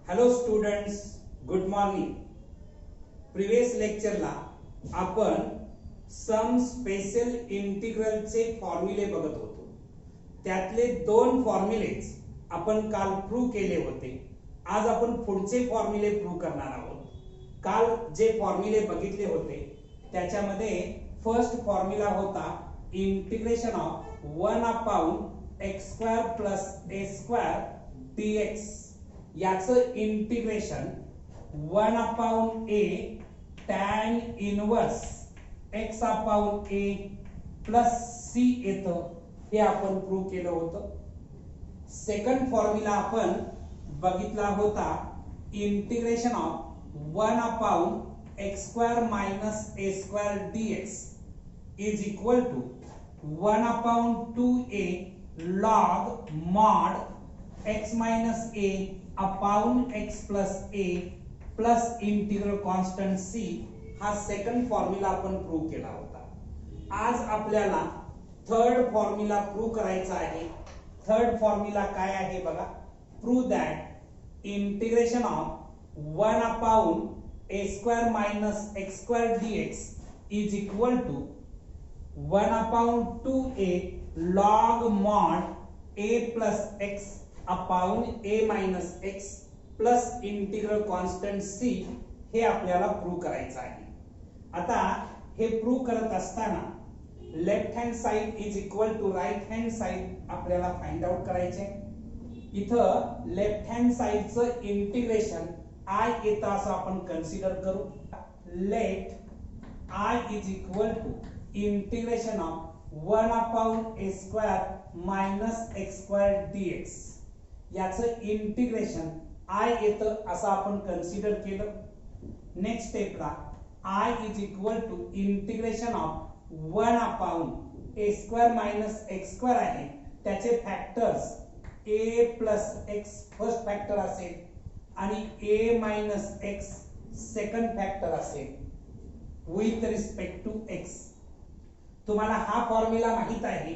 Hello students, good morning. Previous लेक्चरला आपण some special इंटिग्रलचे फॉर्म्युले बघत होतो. त्यातले दोन फॉर्म्युलेज आपण काल प्रूव्ह केले होते. आज आपण पुढचे फॉर्म्युले प्रूव्ह करणार आहोत. काल जे फॉर्म्युले बघितले होते त्याच्यामध्ये फर्स्ट फॉर्म्युला होता integration of 1 upon x² plus a² dx. याचं integration 1 upon a tan inverse x upon a plus c येतं. हे आपण प्रूव्ह केलं होतं. सेकंड फॉर्म्युला आपण बघितला होता integration of 1 upon x² minus a² dx is equal to 1 upon 2a log mod x minus a upon x plus a plus integral constant c. हा second formula आपण प्रूव्ह केला होता. आज आपल्याला थर्ड फॉर्म्युला प्रूव्ह करायचा आहे. Third formula काय आहे बघा. Prove that integration of 1 upon a² minus x² dx is equal to 1 upon 2a log mod a plus x upon a minus x plus integral constant c. हे आपल्याला prove करायचं आहे. आता हे प्रूव्ह करत असताना left hand side is equal to right hand side आपल्याला find out करायचे. इथं लेफ्ट हँड साइडचं इंटिग्रेशन i येतं असं आपण कन्सिडर करू. Let i is equal to integration of 1 upon a² minus x² dx. याचं इंटिग्रेशन i येतं असं आपण कन्सिडर केलं. नेक्स्ट स्टेपला i is equal to integration of 1 upon a² minus x² आहे. त्याचे factors a plus x first factor असेल आणि a minus x second factor असेल विथ रिस्पेक्ट टू x. तुम्हाला हा फॉर्म्युला माहित आहे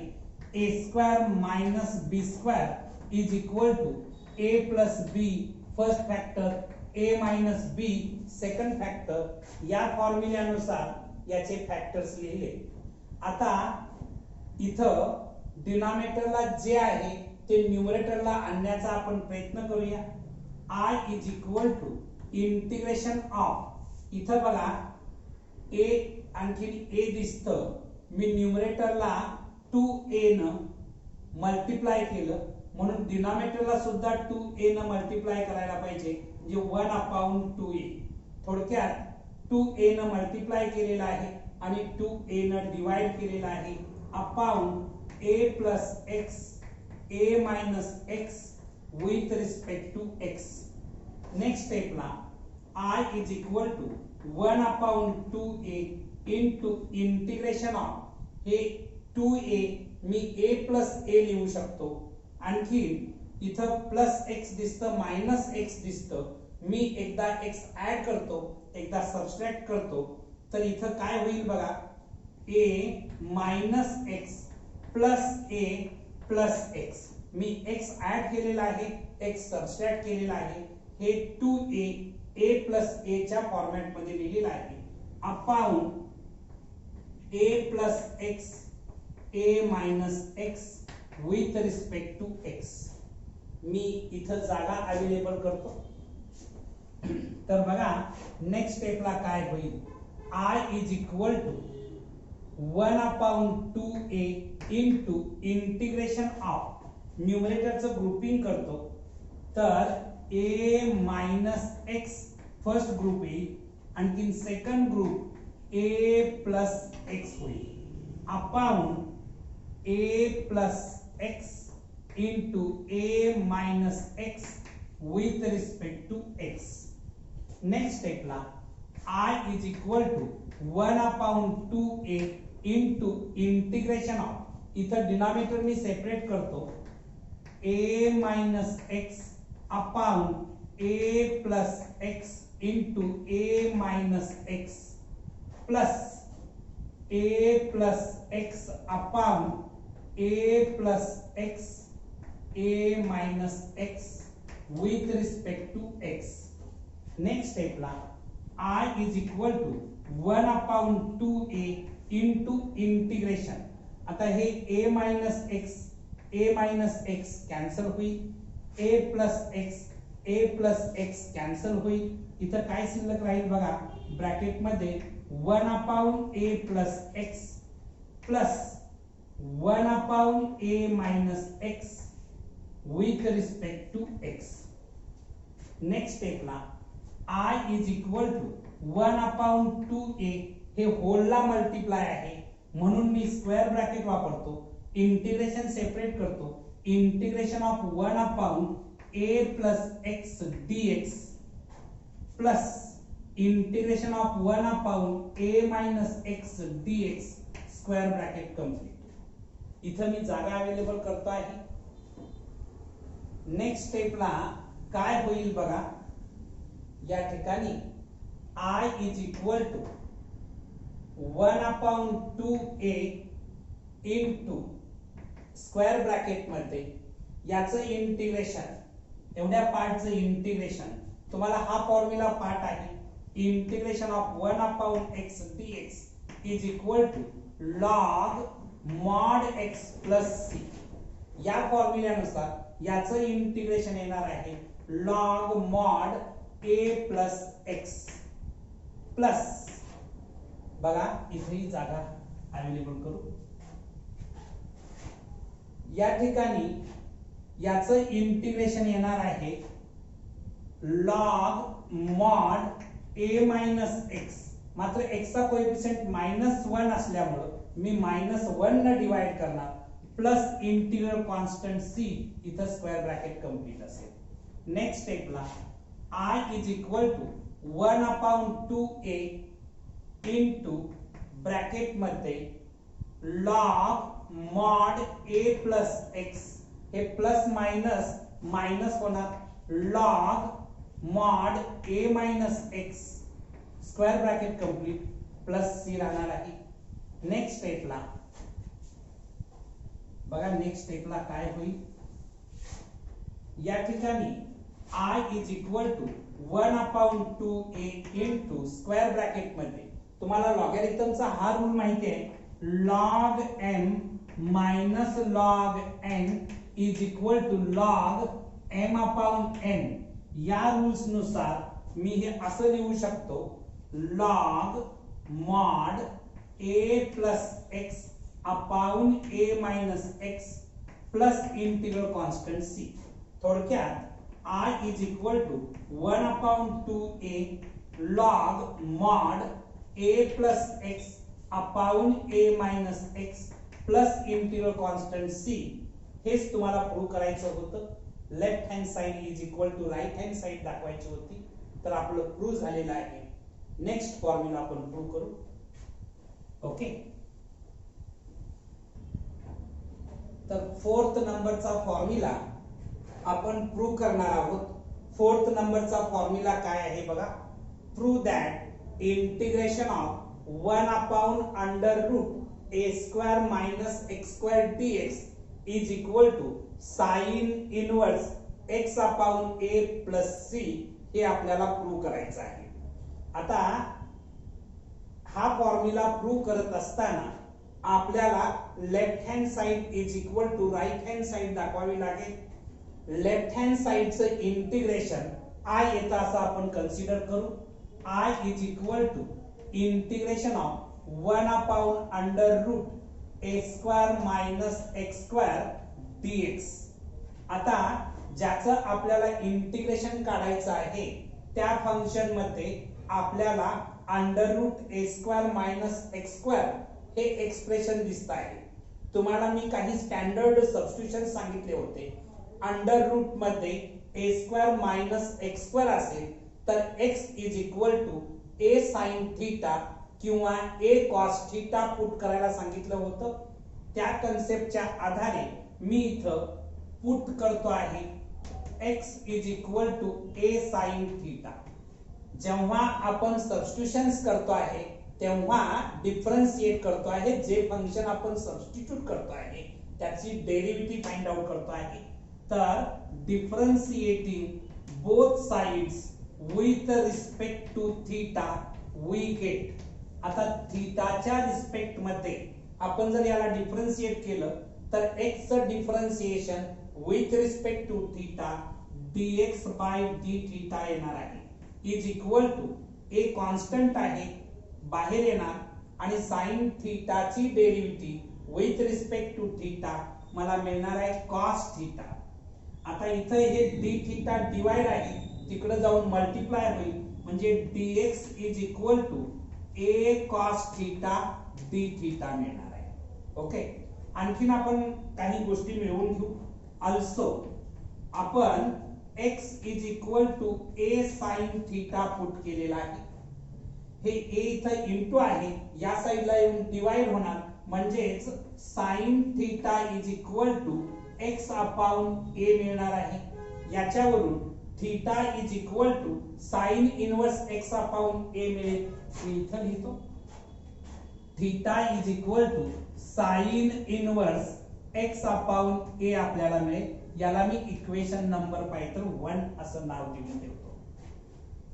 a² minus b² is equal to a plus b first factor a minus b second factor. या फॉर्म्युल्यानुसार याचे फॅक्टर्स लिहिले. आता इथं डिनॉमिनेटरला जे आहे ते न्यूमरेटरला आणण्याचा आपण प्रयत्न करूया. i is equal to integration of, इथं बघा a आणखी a दिसतं. मी न्यूमरेटरला 2a न मल्टिप्लाय केलं म्हणून डिनॉमिनेटरला सुद्धा 2a न मल्टिप्लाय करायला पाहिजे. म्हणजे 1 अपॉन 2a. थोडक्यात 2a न मल्टिप्लाय केलेला आहे आणि 2a न डिवाइड केलेला आहे upon a plus x a minus x with respect to x. Next स्टेपला i is equal to 1 upon 2a into integration of हे 2a me a plus a लिहू शकतो. आणखी इथं प्लस x दिसतं मायनस x दिसतं. मी एकदा x ऍड करतो एकदा सबट्रॅक्ट करतो तर इथं काय होईल बघा. a minus x plus a plus x. मी x ऍड केलेला आहे x सबट्रॅक्ट केलेला आहे. हे 2a a प्लस a च्या फॉर्मॅट मध्ये लिहिलेलं आहे upon a plus x a minus x with respect to x. मी इथं जागा अवेलेबल करतो. तर बघा नेक्स्ट स्टेपला काय होईल. i is equal to 1 upon 2a into integration of न्यूमरेटरचं ग्रुपिंग करतो तर a minus x first group येईल. आणखी second group a plus x होईल upon a plus x into a minus x with respect to x. Next step ला i is equal to 1 upon 2a into integration of, इथं denominator मी separate करतो, a minus x upon a plus x into a minus x plus a plus x upon a plus x a minus x with respect to x. Next स्टेपला I is equal to 1/2a into integration. आता हे a minus x cancel होईल, a plus x cancel होईल. इथं काय शिल्लक राहील बघा, ब्रॅकेट मध्ये 1/a plus x plus 1/a minus x with respect to x. Next स्टेपला I is equal to 1/2a, हे होलला मल्टिप्लाय आहे म्हणून मी स्क्वेअर ब्रॅकेट वापरतो, इंटिग्रेशन सेपरेट करतो. Integration of 1/a plus x dx plus integration of 1/a minus x dx square bracket complete. इथं मी जागा अवेलेबल करतो आहे. नेक्स्ट स्टेपला काय होईल बघा, या ठिकाणी I is equal to 1/2a into square bracket मध्ये याचं इंटिग्रेशन, एवढ्या पार्टचं इंटिग्रेशन. तुम्हाला हा फॉर्म्युला पार्ट आहे. Integration of 1/x dx is equal to log mod x plus c. या फॉर्म्युल्यानुसार याचं इंटिग्रेशन येणार आहे log mod a plus x plus, बघा इथेही जागा अवेलेबल करू. या ठिकाणी याचं इंटिग्रेशन येणार आहे log mod a minus x. मात्र x चा कोएफिशिएंट -1 असल्यामुळे मी -1 न डिवाइड करणार, प्लस इंटिग्रल कॉन्स्टंट c, इथं स्क्वेअर ब्रॅकेट कंप्लीट असेल. नेक्स्ट स्टेपला I is equal to 1/2a into bracket मध्ये log mod a plus x, हे प्लस मायनस मायनस होणार, log mod a minus x square bracket complete plus c राहणार आहे. Next स्टेपला बघा, नेक्स्ट स्टेपला काय होईल, या ठिकाणी I is equal to 1/2a into square bracket मध्ये, तुम्हाला लॉगॅरिथमचा हा रूल माहिती आहे, log m minus log n is equal to log m/n. या रूल्स नुसार मी हे असं लिहू शकतो log mod a plus x upon a minus x plus integral constant c. थोडक्यात I is equal to 1/2a log mod a plus x upon a minus x plus integral constant c. हेच तुम्हाला prove करायचं होतं. Left hand side is equal to right hand side दाखवायची होती, तर आपलं prove झालेलं आहे. नेक्स्ट फॉर्म्युला आपण प्रूव्ह करू. ओके, तर फोर्थ नंबरचा फॉर्म्युला आपण प्रूव्ह करणार आहोत. फोर्थ नंबरचा फॉर्म्युला काय आहे बघा, prove that integration of 1/√a² minus x² dx is equal to sine inverse x/a plus c. हे आपल्याला प्रूव्ह करायचं आहे. आता हा फॉर्म्युला प्रूव्ह करत असताना आपल्याला left hand side is equal to right hand side दाखवावी लागेल. लेफ्ट हँड साइडचं इंटिग्रेशन I येतं असं आपण कन्सिडर करू. I is equal to integration of 1/√a² minus x² dx. आता ज्याचं आपल्याला इंटिग्रेशन काढायचं आहे त्या फंक्शन मध्ये आपल्याला √a² मायनस x² हे एक्सप्रेशन दिसत आहे. तुम्हाला मी काही स्टँडर्ड सबस्टिट्यूशन सांगितले होते. अंडर रूट मध्ये a² मायनस x² असेल तर x is equal to a sin theta किंवा a cos थीटा पुट करायला सांगितलं होतं. त्या कन्सेप्टच्या आधारे मी इथं पुट करतो आहे x is equal to a sin theta. जेव्हा आपण सबस्टिट्यूशन्स करतो आहे तेव्हा डिफरन्शिएट करतो आहे, जे फंक्शन आपण सबस्टिट्यूट करतो आहे त्याची डेरिव्हेटिव्ह फाइंड आउट करतो आहे. तर differentiating both sides with respect to theta we get. आता थीटाच्या रिस्पेक्ट मध्ये आपण जर याला डिफरन्शिएट केलं तर x चं differentiation with respect to theta dx by d theta येणार आहे is equal to a constant आहे बाहेर येणार आणि sin थीटाची derivative with respect to theta मला मिळणार आहे cos थीटा. आता इथे हे d थीटा डिवाइड आहे तिकडे जाऊन मल्टिप्लाय होईल म्हणजे dx is equal to a cos theta d theta मिळणार आहे. ओके, आणखीन आपण काही गोष्टी मिळवून घेऊ. ऑल्सो आपण x is equal to a sin theta put केलेला आहे. हे a इथे इंटू आहे या साइडला येऊन डिवाइड होणार म्हणजेच sin theta is equal to x upon a मिळणार आहे. याच्यावरून theta is equal to sin inverse x upon a मिळेल. मी इथे लिहितो theta is equal to sin inverse x upon a आपल्याला मिळेल. याला मी इक्वेशन नंबर पाहिजे तर 1 असं नाव देऊन ठेवतो.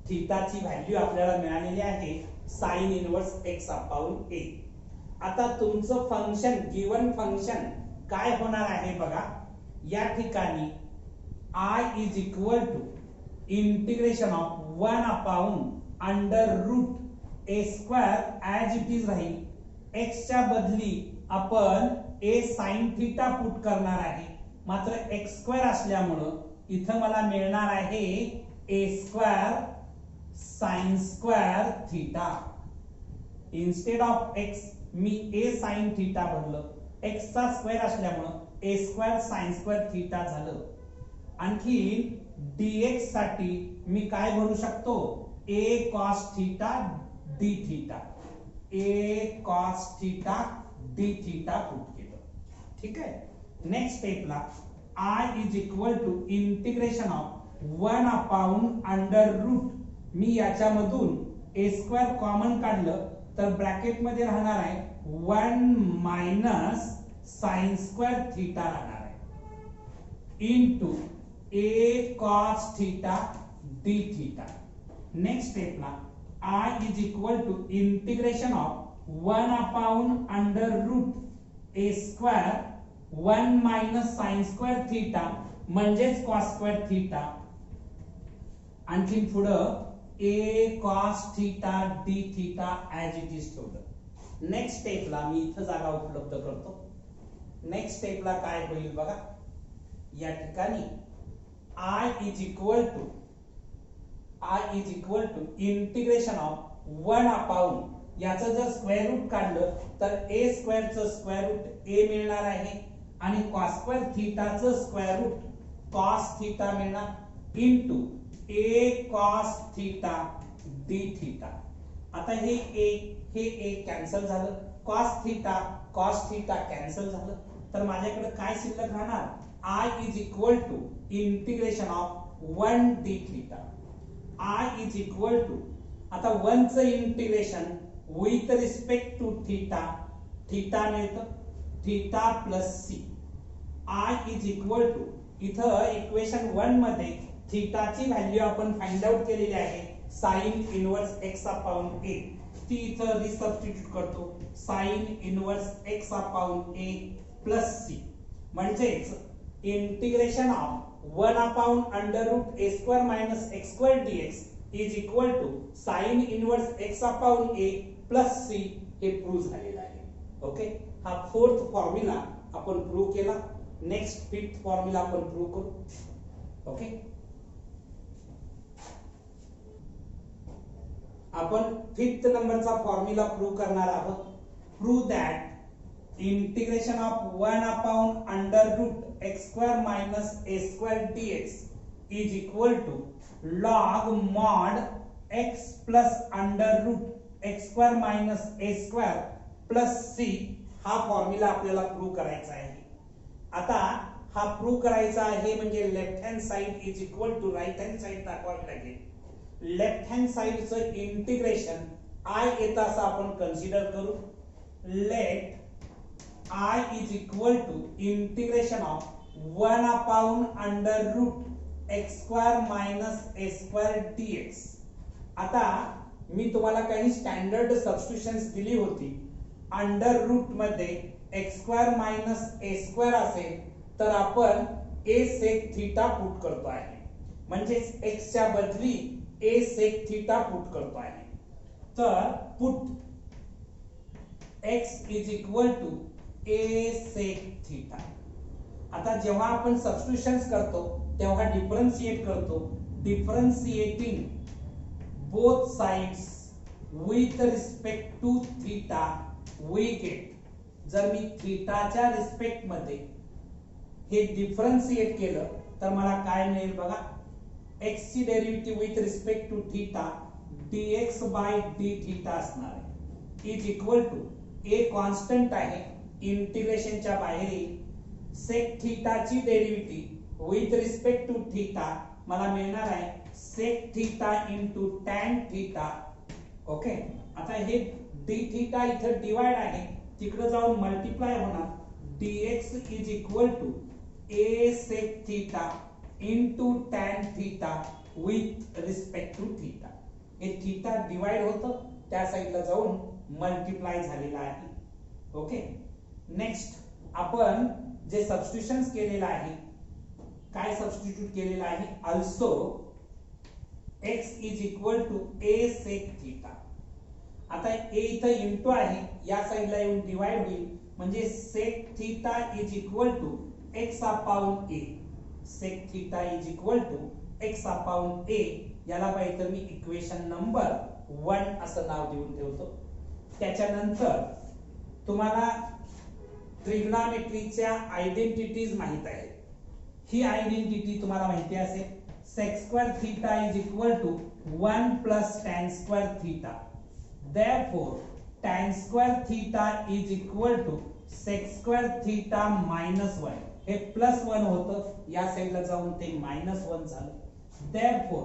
थीटाची व्हॅल्यू आपल्याला मिळालेली आहे sin inverse x upon a. आता तुमचं फंक्शन गिवन फंक्शन काय होणार आहे बघा. या ठिकाणी I is equal to integration of 1 upon under root a square as it is राहील. x च्या बदली आपण a sin थीटा पुट करणार आहे. मात्र x स्क्वेअर असल्यामुळे इथं मला मिळणार आहे a square sin square theta. Instead of x me a sin theta भरलं. x चा स्क्वेअर असल्यामुळे a square sin square theta झालं. आणखी dx साठी मी काय भरू शकतो a cos theta d theta. a cos theta d theta put केलं. ठीक आहे. नेक्स्ट स्टेपला I is equal to integration of 1 upon under root मी याच्यामधून a स्क्वेअर कॉमन काढलं तर ब्रॅकेट मध्ये राहणार आहे 1 मायनस sin स्क्वेअर थीटा राहणार आहे into a cos theta d theta. Next स्टेपला I is equal to integration of 1 upon under root a square 1 minus sin square theta म्हणजेच cos स्क्वेअर थीटा. आणखी पुढं a cos theta d theta as it is ठेवलं. Next स्टेपला मी इथं जागा उपलब्ध करतो. नेक्स्ट स्टेपला काय होईल बघा. या ठिकाणी I is equal to integration of 1 upon याचं जर स्क्वेअर रूट काढलं तर a स्क्वेअर चं स्क्वेअर रूट a मिळणार आहे आणि cos स्क्वेअर थीटाचं स्क्वेअर रूट cos थीटा मिळणार into a cos theta d theta. आता हे a कॅन्सल झालं. cos थीटा कॅन्सल झालं तर माझ्याकडे काय शिल्लक राहणार I is equal to integration of 1 d theta. I is equal to आता 1 चं integration with respect to theta मिळतं theta plus c. I is equal to इथं इक्वेशन 1 मध्ये थीटाची व्हॅल्यू आपण फाइंड आउट केलेली आहे sin inverse x upon a. ती इथं रिसब्स्टिट्यूट करतो sin inverse x upon a plus c म्हणजेच integration of 1 upon under root a square minus x square dx is equal to sin inverse x upon a plus c हे prove झालेलं आहे. Okay, हा fourth formula आपण prove केला. Next fifth formula आपण prove करू. Okay, आपण fifth नंबरचा फॉर्म्युला प्रूव्ह करणार आहोत. Prove that integration of 1 upon under root x square minus a square dx is equal to log mod x plus under root x square minus a square plus c. हा formula आपल्याला prove करायचा आहे. आता हा prove करायचा आहे म्हणजे left hand side is equal to right hand side दाखवावी लागेल. लेफ्ट हँड साइडचं इंटिग्रेशन I येतं असं आपण कन्सिडर करू. Let I is equal to integration of 1 upon under root x square minus a square dx. आता मी तुम्हाला काही स्टँडर्ड सबस्टिट्यूशन्स दिली होती. अंडर रूट मध्ये x square minus a square असेल तर आपण ए सेक थीटा पुट करतो आहे, म्हणजेच एक्स च्या बदली ए सेक थीटा पुट करतो आहे. तर put x is equal to a sec theta. आता जेव्हा आपण सबस्टिट्यूशन्स करतो तेव्हा डिफरन्शिएट करतो. Differentiating both sides with respect to theta we get. जर मी थीटाच्या रिस्पेक्ट मध्ये हे डिफरन्शिएट केलं तर मला काय मिळेल बघा. x ची derivative with respect to theta dx by d theta असणार आहे is equal to a constant आहे इंटिग्रेशनच्या बाहेर. सेक थीटाची derivative with respect to theta मला मिळणार आहे sec theta into tan theta. Okay. आता हे d थीटा इथे डिवाइड आहे, तिकडे जाऊन मल्टिप्लाय होणार. dx is equal to a sec theta into tan theta with respect to theta. हे थीटा डिवाइड होतं, त्या साइडला जाऊन मल्टिप्लाय झालेला आहे. ओके. नेक्स्ट आपण जे सबस्टिट्यूशन्स केलेलं आहे, काय सबस्टिट्यूट केलेलं आहे, also x is equal to a sec theta. आता a इथं इनटू आहे, या साइडला येऊन डिवाइड होईल, म्हणजे sec theta is equal to x upon a. Sec theta is equal to x upon a. याला पाहिजे मी इक्वेशन नंबर 1 असं नाव देऊन ठेवतो. त्याच्यानंतर तुम्हाला ट्रिग्नॉमेट्रीच्या आयडेंटिटीज माहित आहेत. ही आयडेंटिटी तुम्हाला माहिती असेल. Sec square theta is equal to 1 plus tan square theta. Therefore tan square theta is equal to sec square theta minus 1. हे प्लस 1 होतं, या साइडला जाऊन ते मायनस 1 झालं. Therefore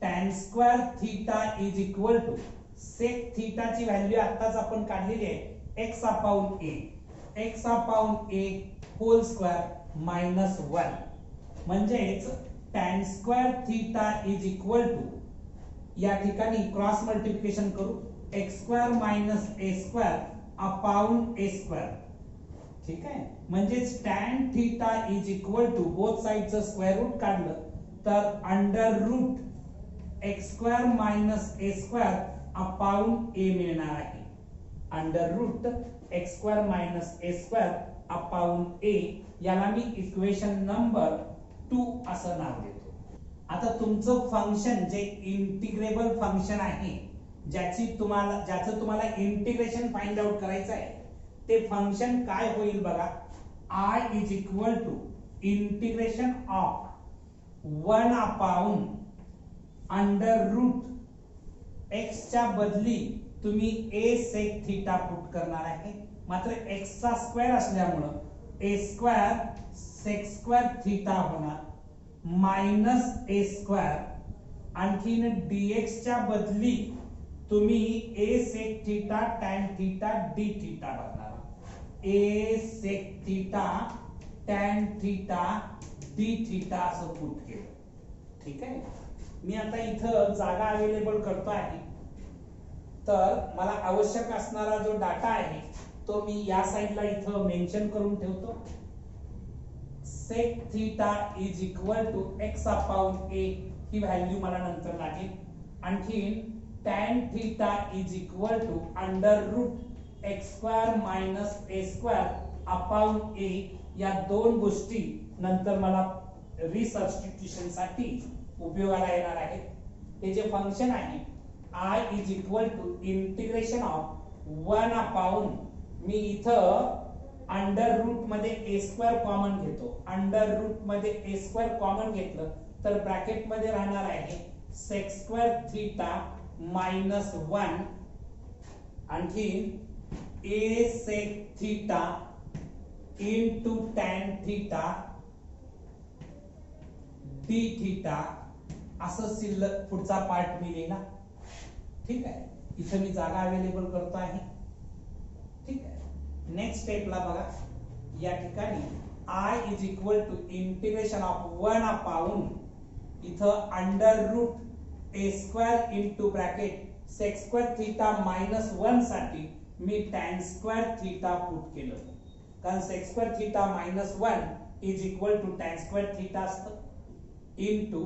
tan square theta is equal to sec theta ची value आताच आपण काढलेली आहे x upon a. x upon a whole square minus 1. म्हणजेच tan square theta is equal to, या ठिकाणी क्रॉस मल्टिप्लिकेशन करू, x square minus a square upon a square. ठीक आहे. म्हणजे tan theta is equal to both साइडचं square root काढलं तर under root x square minus a square upon a मिळणार आहे. Under root x square minus a square upon a. याला मी इक्वेशन नंबर 2 असं नाव देतो. आता तुमचं फंक्शन जे इंटिग्रेबल फंक्शन आहे, ज्याचं तुम्हाला इंटिग्रेशन फाइंड आउट करायचं आहे, ते फंक्शन काय होईल बघा. i is equal to integration of 1 upon under root x च्या बदली तुम्ही a सेक थीटा पुट करणार आहे. मात्र x चा स्क्वेअर असल्यामुळे a square sec square theta होणार मायनस a स्क्वेअर. आणखीन dx च्या बदली तुम्ही a sec theta tan theta d theta बघणार. a sec theta tan theta d theta असं पुट केलं. ठीक आहे. मी आता इथं जागा अवेलेबल करतो आहे, तर मला आवश्यक असणारा जो डाटा आहे तो मी या साइडला इथं मेन्शन करून ठेवतो. Sec theta is equal to x upon a. ही व्हॅल्यू मला नंतर लागेल. आणखीन tan theta is equal to under root x square minus a square upon a. या दोन गोष्टी नंतर मला रिसबस्टिट्यूशन साठी उपयोगाला येणार आहेत. हे जे फंक्शन आहे i is equal to integration of 1 upon, मी इथं अंडर रूट मध्ये a स्क्वेअर कॉमन घेतो. अंडर रूट मध्ये a स्क्वेअर कॉमन घेतलं तर ब्रॅकेट मध्ये राहणार आहे sec स्क्वेअर थीटा मायनस 1 आणखी a sec theta into tan theta d theta असं शिल्लक पुढचा पार्ट मी लिहिला. ठीक आहे. इथे मी जागा अवेलेबल करतो आहे. ठीक आहे. नेक्स्ट स्टेपला बघा. या ठिकाणी i is equal to integration of 1 upon इथं under root a square into bracket sec square theta minus 1 साठी मी टॅन स्क्वेअर थीटा पुट केलं, कारण sec square theta minus 1 is equal to tan square theta असतं, into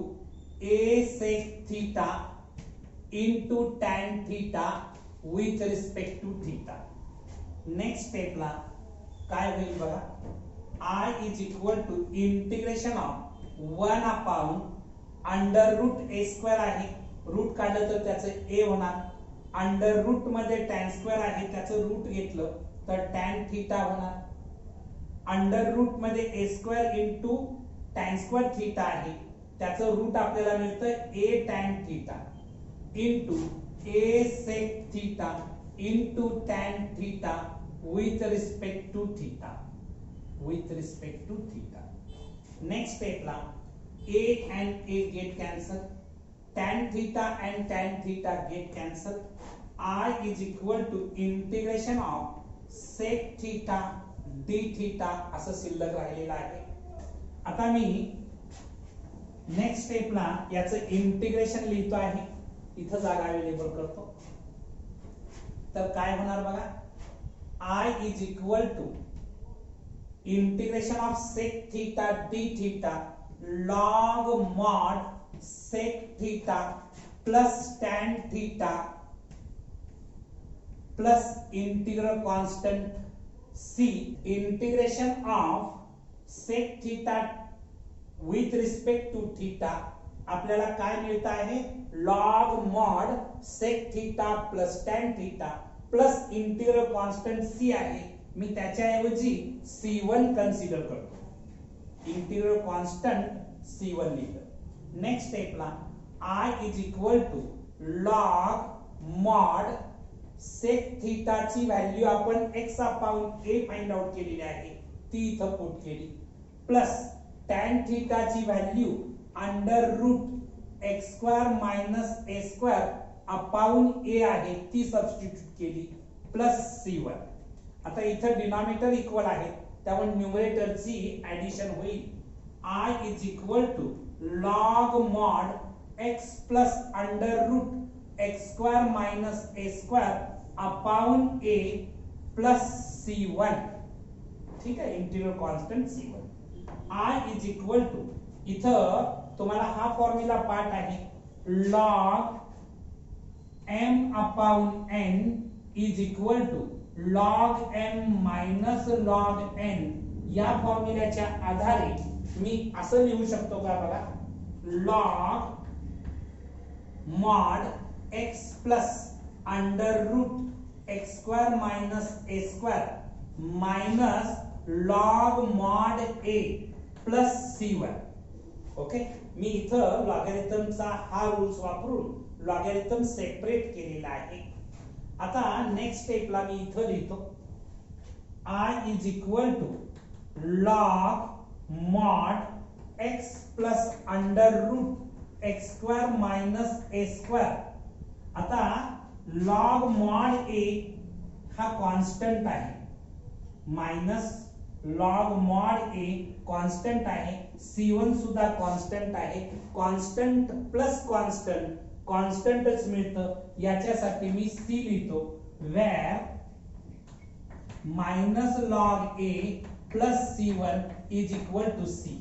a sec theta into tan theta with respect to theta. Next स्टेपला काय होईल बघा, I is equal to integration of 1 upon under root a square आहे, root काढलं तर त्याचं a होणार, अंडर रूट मध्ये टॅन स्क्वेअर आहे त्याचं रूट घेतलं तर टॅन थीटा होणार, अंडर रूट मध्ये a square into tan square theta आहे त्याचं रूट आपल्याला मिळतं a tan theta into a sec theta into tan theta with respect to theta, with respect to theta. Next step la a and a get cancelled, tan theta and tan theta get cancelled, I is equal to integration of sec theta d theta असं शिल्लक राहिलेलं आहे. आता मी next स्टेपला याचं integration लिहितो आहे, इथं जागा अवेलेबल करतो. तर काय होणार बघा, I is equal to integration of sec theta d theta log mod sec theta plus tan theta plus integral constant c, integration of sec theta with respect to theta आपल्याला काय मिळत आहे, log mod sec theta plus tan theta plus integral constant c आहे, मी त्याच्याऐवजी C1 consider करतो, integral constant C1 लिहिलं. Next स्टेपला I is equal to log mod sec theta ची व्हॅल्यू आपण x upon a find out केलेली आहे ती इथं पुट केली, प्लस टॅन थीटा ची value under root x square minus a square upon a आहे ती सबस्टिट्यूट केली, प्लस C1. आता इथं डिनॉमिनेटर इक्वल आहे त्यामुळे न्यूमरेटरची ऍडिशन होईल. I is equal to log mod x plus under root x square minus a square upon a plus C1. ठीक आहे, integral constant C1. I is equal to, इथं तुम्हाला हा फॉर्म्युला पाठ आहे, log m upon n is equal to log m minus log n. या फॉर्म्युल्याच्या आधारे मी असं लिहू शकतो का बघा, log mod x plus under root x square minus a square minus log mod a plus C1. Okay, मी इथं लॉगॅरिथमचा हा रूल्स वापरून लॉगॅरिथम सेपरेट केलेला आहे. आता नेक्स्ट स्टेपला मी इथं लिहितो, I is equal to log mod x plus under root x square minus a square. आता लॉग मॉड a हा कॉन्स्टंट आहे, minus log mod a constant आहे, C1 सुद्धा कॉन्स्टंट आहे, कॉन्स्टंट प्लस कॉन्स्टंट कॉन्स्टंटच मिळतं, याच्यासाठी मी c लिहितो, where minus log a plus C1 is equal to c.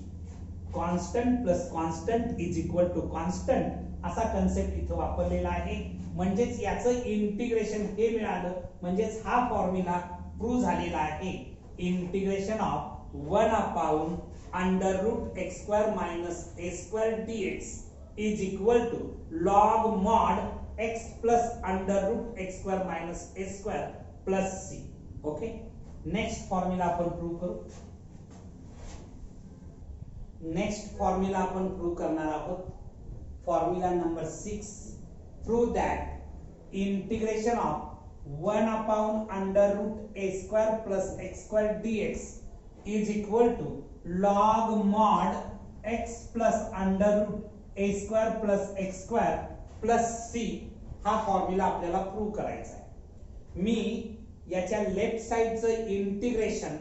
Constant plus constant is equal to constant असा कन्सेप्ट इथं वापरलेला आहे, म्हणजेच याचं इंटिग्रेशन हे मिळालं, म्हणजेच हा फॉर्म्युला प्रूव्ह झालेला आहे. Integration of 1 upon under root x square minus a square dx is equal to log mod x plus under root x square minus a square plus c. Okay, next formula आपण prove करू. Next formula आपण prove करणार आहोत, formula number 6. Prove that integration of 1 upon under root a square plus x square dx is equal to log mod x plus under root a square plus x square plus c हा formula आपल्याला prove करायचा आहे. मी याच्या left साइडचं integration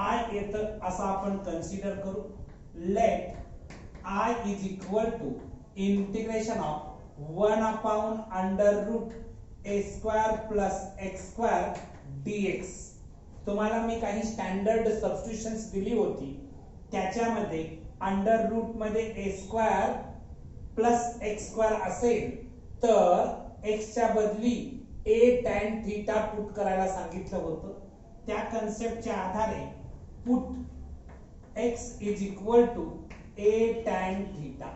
I येतं असं आपण consider करू. Let I is equal to integration of 1 upon under root a square plus x square dx. तुम्हाला मी काही स्टँडर्ड सबस्टिट्यूशन्स दिली होती, त्याच्यामध्ये अंडर रूट मध्ये a square plus x square असेल तर एक्स च्या बदली ए टॅन थीटा पुट करायला सांगितलं होतं. त्या कन्सेप्टच्या आधारे put x is equal to a tan theta.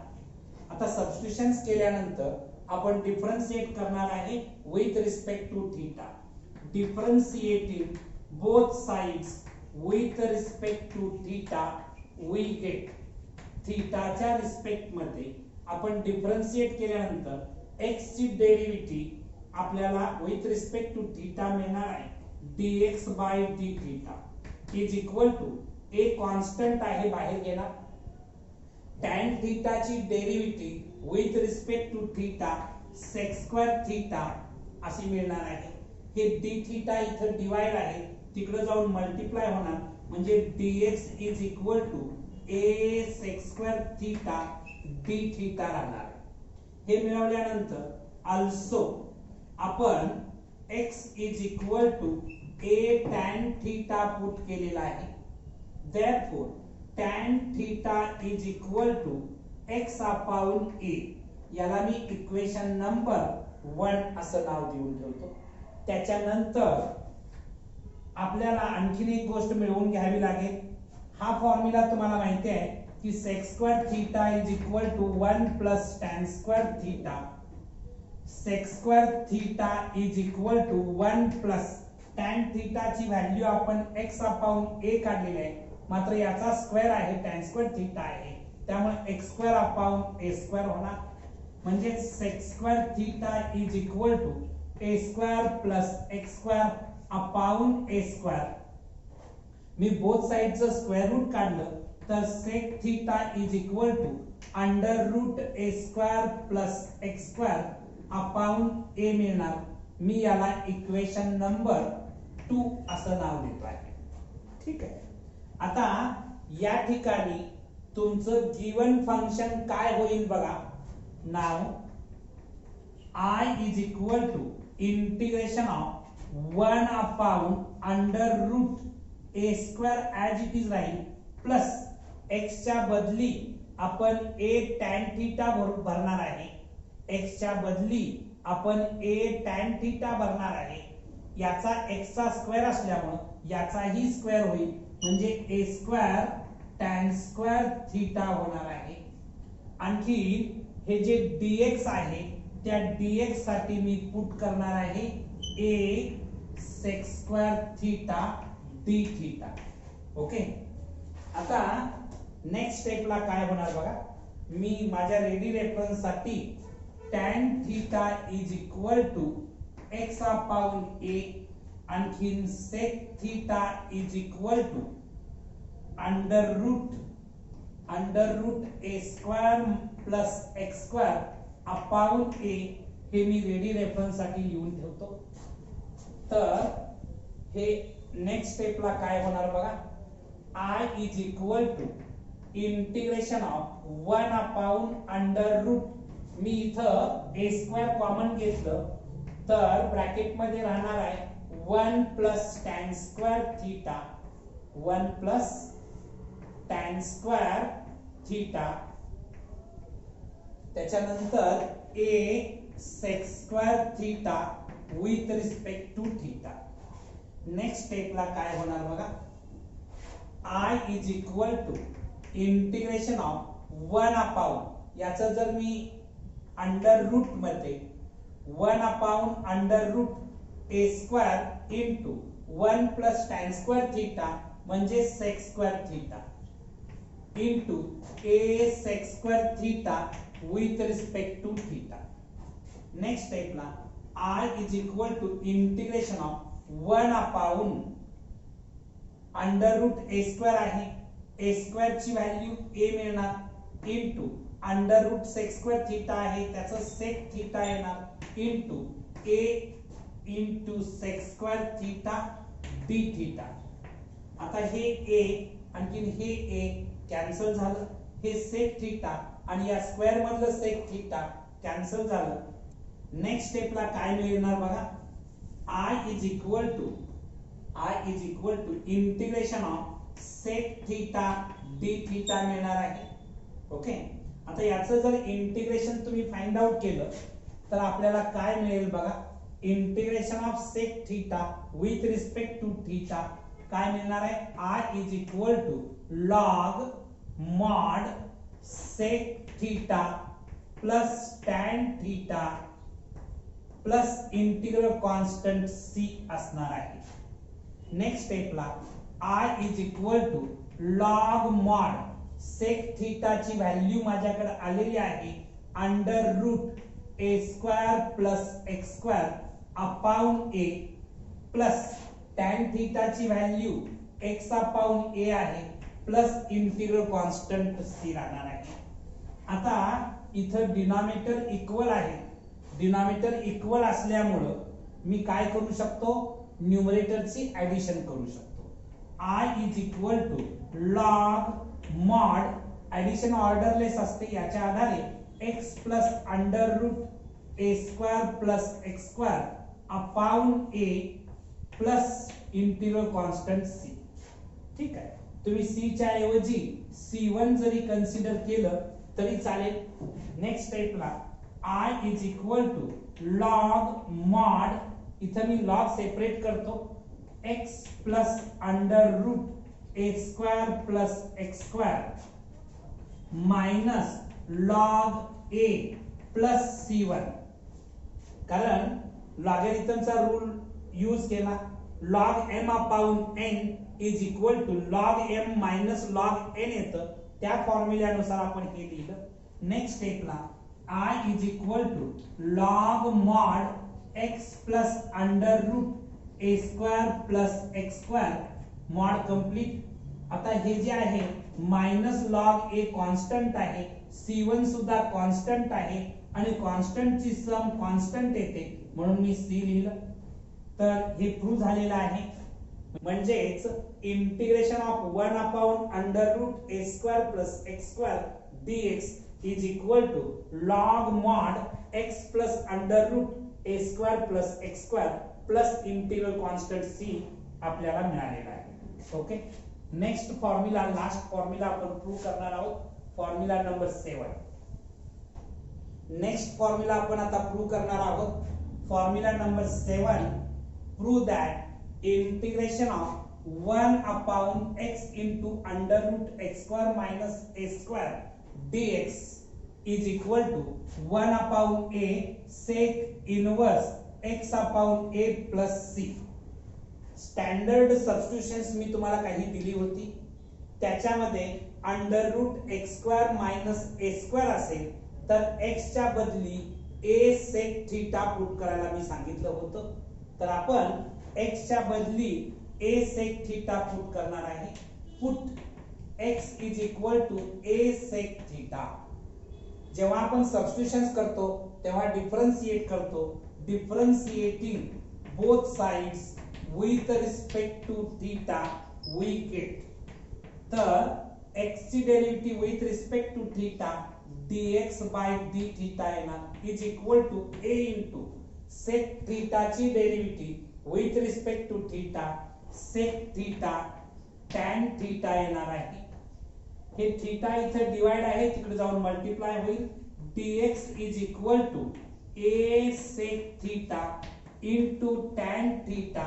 आता सबस्टिट्यूशन्स केल्यानंतर आपण डिफरन्शिएट करणार आहे with respect to theta. Differentiating both sides with respect to theta we get थीटाच्या रिस्पेक्ट मध्ये आपण डिफरन्शिएट केल्यानंतर x ची डेरिव्हेटिव्ह आपल्याला विथ रिस्पेक्ट टू थीटा मिळणार आहे dx by d theta is equal to a constant आहे बाहेर गेला tan थीटा ची derivative with respect to theta sec square theta अशी मिळणार आहे. हे डी थीटा इथं डिवाइड आहे, तिकडे जाऊन मल्टिप्लाय होणार म्हणजे dx is equal to a sec square theta d theta राहणार. हे मिळवल्यानंतर also आपण x is equal to a tan theta put केलेला आहे. therefore tan theta is equal to x upon a. याला मी इक्वेशन नंबर 1 असं नाव देऊन ठेवतो. त्याच्यानंतर आपल्याला आणखीन एक गोष्ट मिळवून घ्यावी लागेल. हा फॉर्म्युला तुम्हाला माहिती आहे की sec square theta is equal to 1 plus tan square theta. sec square theta is equal to 1 plus tan theta ची व्हॅल्यू आपण x अपॉन a काढलेली आहे, मात्र याचा स्क्वेअर आहे tan स्क्वेअर थीटा आहे, त्यामुळे x square upon a square होणार. म्हणजे sec square theta is equal to a square plus x square upon a square. मी बोथ साइडचं स्क्वेअर रूट काढलं तर sec theta is equal to under root a square plus x square upon a मिळणार. मी याला equation number 2 असं नाव देतो आहे. ठीक आहे. आता या ठिकाणी तुमचं गिवन फंक्शन काय होईल बघा. नाव I is equal to integration of 1 upon under root a square as it is राहील प्लस x च्या बदली आपण a tan थीटा भरणार आहे. x च्या बदली आपण a tan थीटा भरणार आहे. याचा x चा स्क्वेअर असल्यामुळे याचाही स्क्वेअर होईल म्हणजे a square tan square theta होणार आहे. आणखी हे जे dx आहे त्या dx साठी मी पुट करणार आहे a sec square theta d theta. Okay. आता नेक्स्ट स्टेपला काय होणार बघा. मी माझ्या रेडी रेफरन्स साठी tan theta is equal to x upon a आणखीन sec theta is equal to under root a square plus x square upon a हे मी रेडी रेफरन्स साठी लिहून ठेवतो. तर हे नेक्स्ट स्टेपला काय होणार बघा. I is equal to integration of 1 upon under root. मी इथं a स्क्वेअर कॉमन घेतलं तर ब्रॅकेट मध्ये राहणार आहे 1 plus tan square theta 1 plus tan square theta. त्याच्यानंतर a sec square theta with respect to theta. Next स्टेपला काय होणार बघा. I is equal to integration of 1 upon याचं जर मी अंडर रूट मध्ये 1 upon under root a square into 1 plus tan square theta म्हणजे sec square theta into a sec square theta with respect to theta. Next step ला I is equal to integration of 1 upon under root a square आहे. a square ची value a मिळणार into under root sec square theta आहे त्याचं sec theta येणार into a into sec square theta d theta. आता हे a आणखीन हे a कॅन्सल झालं. हे sec थीटा आणि या स्क्वेअर मधलं सेक थीटा कॅन्सल झालं. नेक्स्ट स्टेपला काय मिळणार बघा, I is equal to integration of sec theta d theta मिळणार आहे. ओके, आता याचं जर इंटिग्रेशन तुम्ही फाइंड आउट केलं तर आपल्याला काय मिळेल बघा, integration of sec theta with respect to theta काय मिळणार आहे, I is equal to log mod sec theta plus tan theta plus integral constant c असणार आहे. नेक्स्ट स्टेपला I is equal to log mod sec थीटाची value माझ्याकडे आलेली आहे under root a square plus x square upon a plus tan थीटाची value x upon a आहे plus integral constant c राहणार आहे. आता इथं डिनॉमिनेटर इक्वल आहे, डिनॉमिनेटर इक्वल असल्यामुळे मी काय करू शकतो, न्यूमरेटरची ऍडिशन करू शकतो. I is equal to log mod, addition orderless असते, याच्या आधारे x plus under root a square plus x square upon a plus integral constant c. ठीक आहे, तुम्ही सी च्या ऐवजी C1 जरी कन्सिडर केलं तरी चालेल. नेक्स्ट स्टेपला I is equal to log mod, इथं मी लॉग सेपरेट करतो, x plus under root a square plus x square minus log a plus C1, कारण लॉगॅरिथमचा रूल यूज केला. Log m upon n is equal to log m minus log n येतं, त्या फॉर्म्युल्यानुसार आपण हे लिहिलं. नेक्स्ट स्टेपला I is equal to log mod x plus under root a square plus x square mod complete. आता हे जे आहे मायनस लॉग ए कॉन्स्टंट आहे, C1 सुद्धा कॉन्स्टंट आहे आणि कॉन्स्टंटची सम कॉन्स्टंट येते म्हणून मी C लिहिलं. तर हे प्रूव्ह झालेलं आहे. म्हणजेच integration of 1 upon under root a square plus x square dx is equal to log mod x plus under root a square plus x square plus integral constant c आपल्याला मिळालेला आहे. Okay, next formula, last formula आपण prove करणार आहोत, formula number 7. Next formula आपण आता prove करणार आहोत, formula number 7. Prove that integration of 1 upon x into under root x square minus a square dx is equal to 1 upon a sec inverse x upon a plus c. Standard substitutions मी तुम्हाला काही दिली होती, त्याच्यामध्ये under root x square minus a square असेल तर x च्या बदली a sec थीटा पुट करायला मी सांगितलं होतं. तर आपण x च्या बदली a sec थीटा पुट करणार आहे. Put x is equal to a sec theta. जेव्हा आपण सबस्टिट्यूशन्स करतो तेव्हा डिफरन्शिएट करतो, differentiating both sides with respect to theta we get. तर x ची derivative with respect to theta dx by d theta येणार is equal to a into sec theta ची derivative with respect to theta sec theta tan theta येणार आहे. हे theta इथे divide आहे, तिकडे जाऊन मल्टिप्लाय होईल. dx is equal to a sec theta into tan theta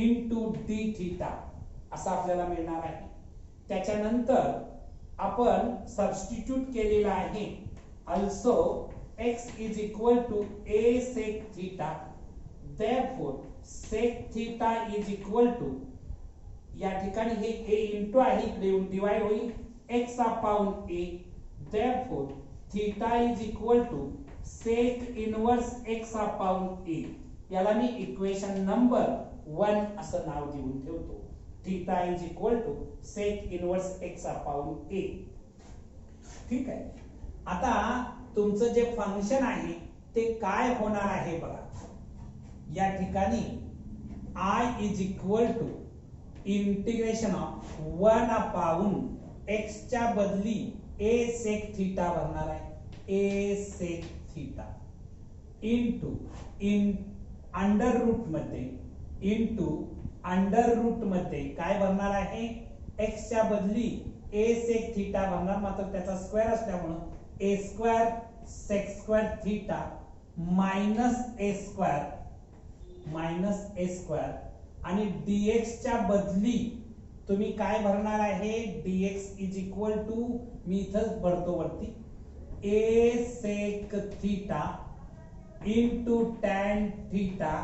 into d theta असं आपल्याला मिळणार आहे. त्याच्यानंतर आपण सबस्टिट्यूट केलेला आहे also x is equal to a sec theta, therefore sec theta is equal to, या ठिकाणी हे a इंटू आहे, इकडे येऊन डिवाइड होईल x upon a, therefore theta is equal to sec inverse x upon a. याला मी इक्वेशन नंबर 1 असं नाव देऊन ठेवतो. Theta is equal to sec inverse x upon a. ठीक आहे, आता तुमचं जे फंक्शन आहे ते काय होणार आहे बघा. या ठिकाणी I is equal to integration of 1 upon x च्या बदली ए सेक थीटा भरणार आहे, a sec theta into under root मध्ये काय भरणार आहे, x च्या बदली a सेक थीटा भरणार, मात्र त्याचा स्क्वेअर असल्यामुळे a square sec square theta minus a square आणि dx च्या बदली तुम्ही काय भरणार आहे, dx इज इक्वल टू मी इथंच भरतो वरती a sec theta into tan theta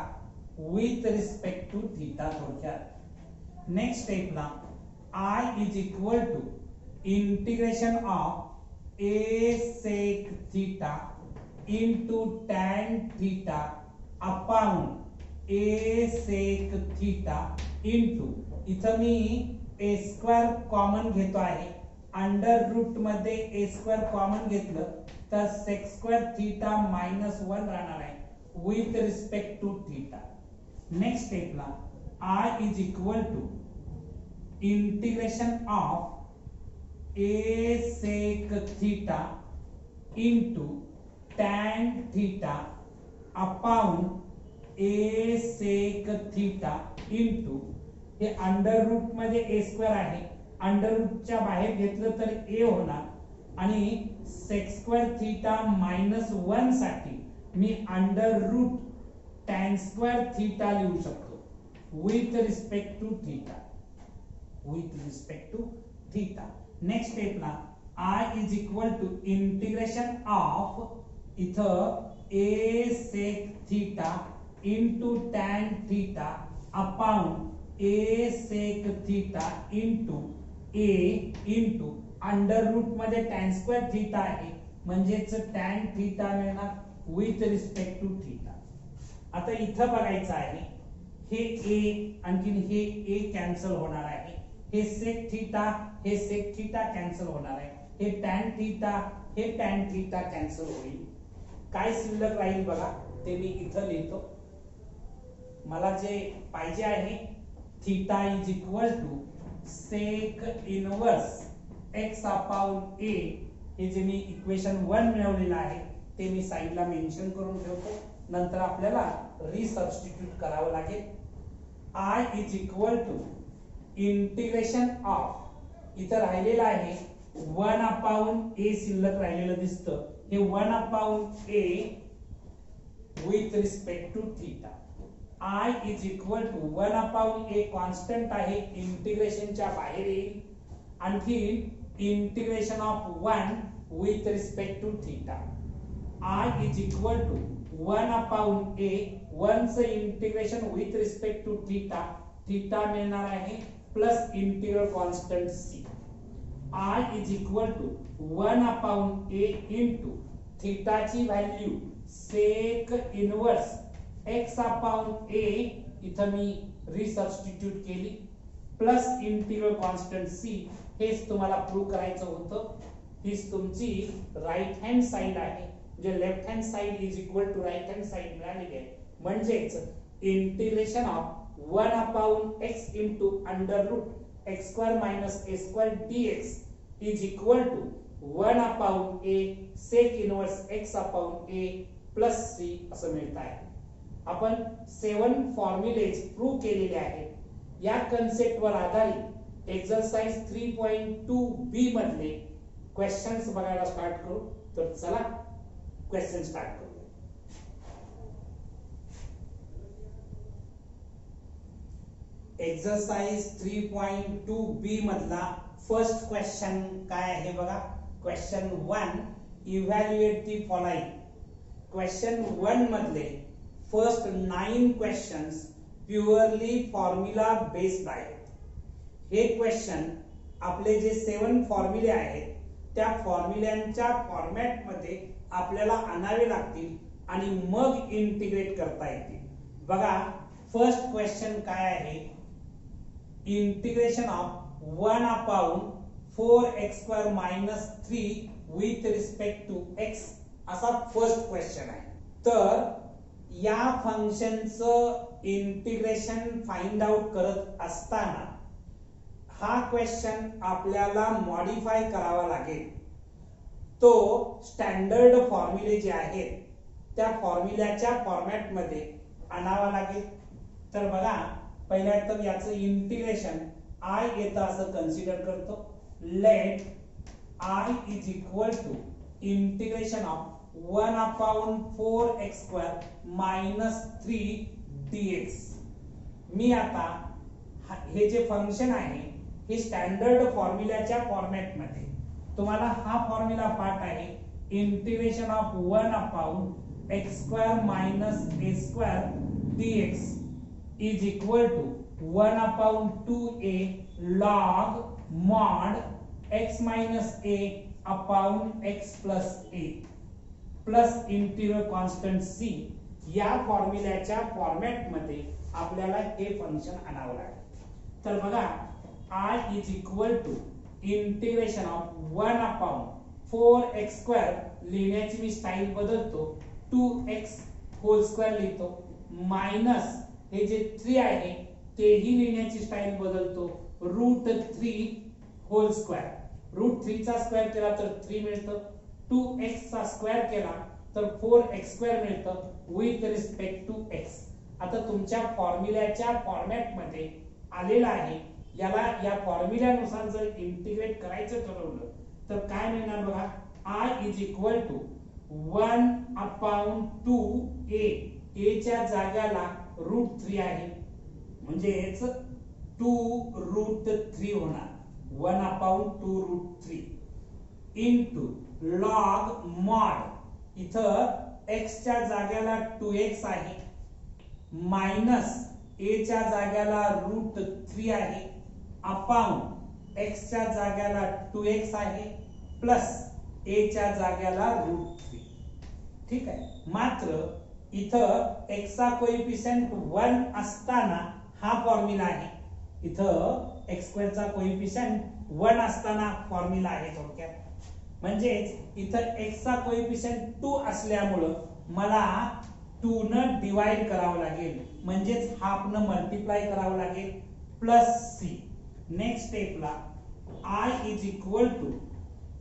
with respect to theta. थोडक्यात नेक्स्ट स्टेपला I is equal to integration of a sec theta into tan theta upon a sec theta into इथं मी a square common घेतो आहे, under root मध्ये a square common घेतलं तर sec square theta -1 राहणार आहे with respect to theta. Next स्टेपला I is equal to integration of a sec theta into tan theta upon a sec theta into हे under root मध्ये a square आहे, under रूटच्या बाहेर घेतलं तर a होणार आणि सेक स्क्वेअर थीटा -1 साठी मी under root tan square theta लिहू शकतो with respect to theta. Next स्टेपला I is equal to integration of इथं a sec theta into tan theta upon a sec theta into a into under root मध्ये tan square theta आहे म्हणजेच tan theta मिळणार with respect to theta. आता इथं बघायचं आहे हे a आणखीन हे a कॅन्सल होणार आहे, हे सेक थीटा कॅन्सल होणार आहे, हे टॅन थीटा कॅन्सल होईल. काय शिल्लक राहील बघा ते मी इथं लिहितो. मला जे पाहिजे आहे theta is equal to sec inverse x upon a, हे जे मी इक्वेशन 1 मिळवलेलं आहे ते मी साइडला मेन्शन करून ठेवतो, नंतर आपल्याला रिसबस्टिट्यूट करावं लागेल. I is equal to integration of इथं राहिलेलं आहे 1 अपॉन a शिल्लक राहिलेलं दिसतं, हे 1 upon a with respect to theta. I is equal to 1 upon a constant आहे, इंटिग्रेशनच्या बाहेर येईल, आणखी integration of 1 with respect to theta. I is equal to 1 upon a 1 चं integration with respect to theta मिळणार आहे plus integral constant c. I is equal to 1 upon a into थीटाची value sec inverse x upon a इथं मी रिसबस्टिट्यूट केली plus integral constant c. हेच तुम्हाला prove करायचं होतं. हीच तुमची राईट हँड साइड आहे, जे left hand side is equal to right hand side मिळालेली आहे, म्हणजेच integration of 1 upon x into under root x square minus a square dx is equal to 1 upon a sec inverse x upon a plus c असं मिळत आहे. आपण 7 formulas prove केलेले आहेत. या कन्सेप्टवर आधारित एक्सरसाइज 3.2b मधले क्वेश्चन्स बघायला स्टार्ट करू. तर चला क्वेश्चन स्टार्ट करू. एक्सरसाइज 3.2b मधला फर्स्ट क्वेश्चन काय आहे बघा. Question 1 evaluate the following. Question 1 मधले first 9 questions purely formula based आहेत. हे क्वेश्चन आपले जे 7 फॉर्म्युले आहेत त्या फॉर्म्युल्यांच्या फॉर्मॅट मध्ये आपल्याला आणावे लागतील आणि मग इंटिग्रेट करता येतील. बघा फर्स्ट क्वेश्चन काय आहे, integration of 1 upon 4x square minus 3 with respect to x असा फर्स्ट क्वेश्चन आहे. तर या फंक्शनचं इंटिग्रेशन फाइंड आउट करत असताना हा क्वेश्चन आपल्याला मॉडिफाय करावा लागेल. तो स्टँडर्ड फॉर्म्युले जे आहेत त्या फॉर्म्युल्याच्या फॉर्मॅट मध्ये आणावा लागेल. तर बघा, पहिल्या तर याचं इंटिग्रेशन आय येतं असं कन्सिडर करतो. Let I is equal to integration of 1/4x² minus 3 dx. मी आता हे जे फंक्शन आहे हे स्टँडर्ड फॉर्म्युल्याच्या फॉर्मॅट मध्ये, तुम्हाला हा फॉर्म्युला पाठ आहे integration of 1/x² minus a² dx is equal to 1/2a log mod x minus a upon x plus a plus integral constant c. या फॉर्म्युल्याच्या फॉर्मॅट मध्ये आपल्याला हे फंक्शन आणावं लागेल. तर बघा, I is equal to integration of 1/4x² लिहिण्याची मी स्टाईल बदलतो, 2x होल स्क्वेअर लिहितो, मायनस हे जे 3 आहे तेही लिहिण्याची स्टाईल बदलतो, √3 होल स्क्वेअर. √3 चा स्क्वेअर केला तर 3 मिळतं, 2x चा स्क्वेअर केला तर 4x² मिळतं विथ रिस्पेक्ट टू x. आता तुमच्या फॉर्म्युल्याच्या फॉर्मॅट मध्ये आलेला आहे. याला या फॉर्म्युल्यानुसार जर इंटिग्रेट करायचं ठरवलं तर काय मिळणार बघा, I is equal to 1/2a. a च्या जाग्याला √3 आहे म्हणजेच 2√3 होणार, 1/2√3 इंटू लॉग मॉड, इथं x च्या जाग्याला 2x आहे, मायनस a च्या जाग्याला √3 आहे, अपॉन x च्या जाग्याला 2x आहे, प्लस a च्या जाग्याला √3. ठीक आहे. मात्र इथं x चा कोएफिशियंट 1 असताना हा फॉर्म्युला आहे, इथं x² चा कोएफिशियंट 1 असताना फॉर्म्युला आहे थोडक्यात. म्हणजेच इथं x चा कोएफिशियंट 2 असल्यामुळं मला 2 न डिवाइड करावं लागेल, म्हणजेच हाफ न मल्टिप्लाय करावं लागेल, प्लस c. नेक्स्ट स्टेपला I इज इक्वल टू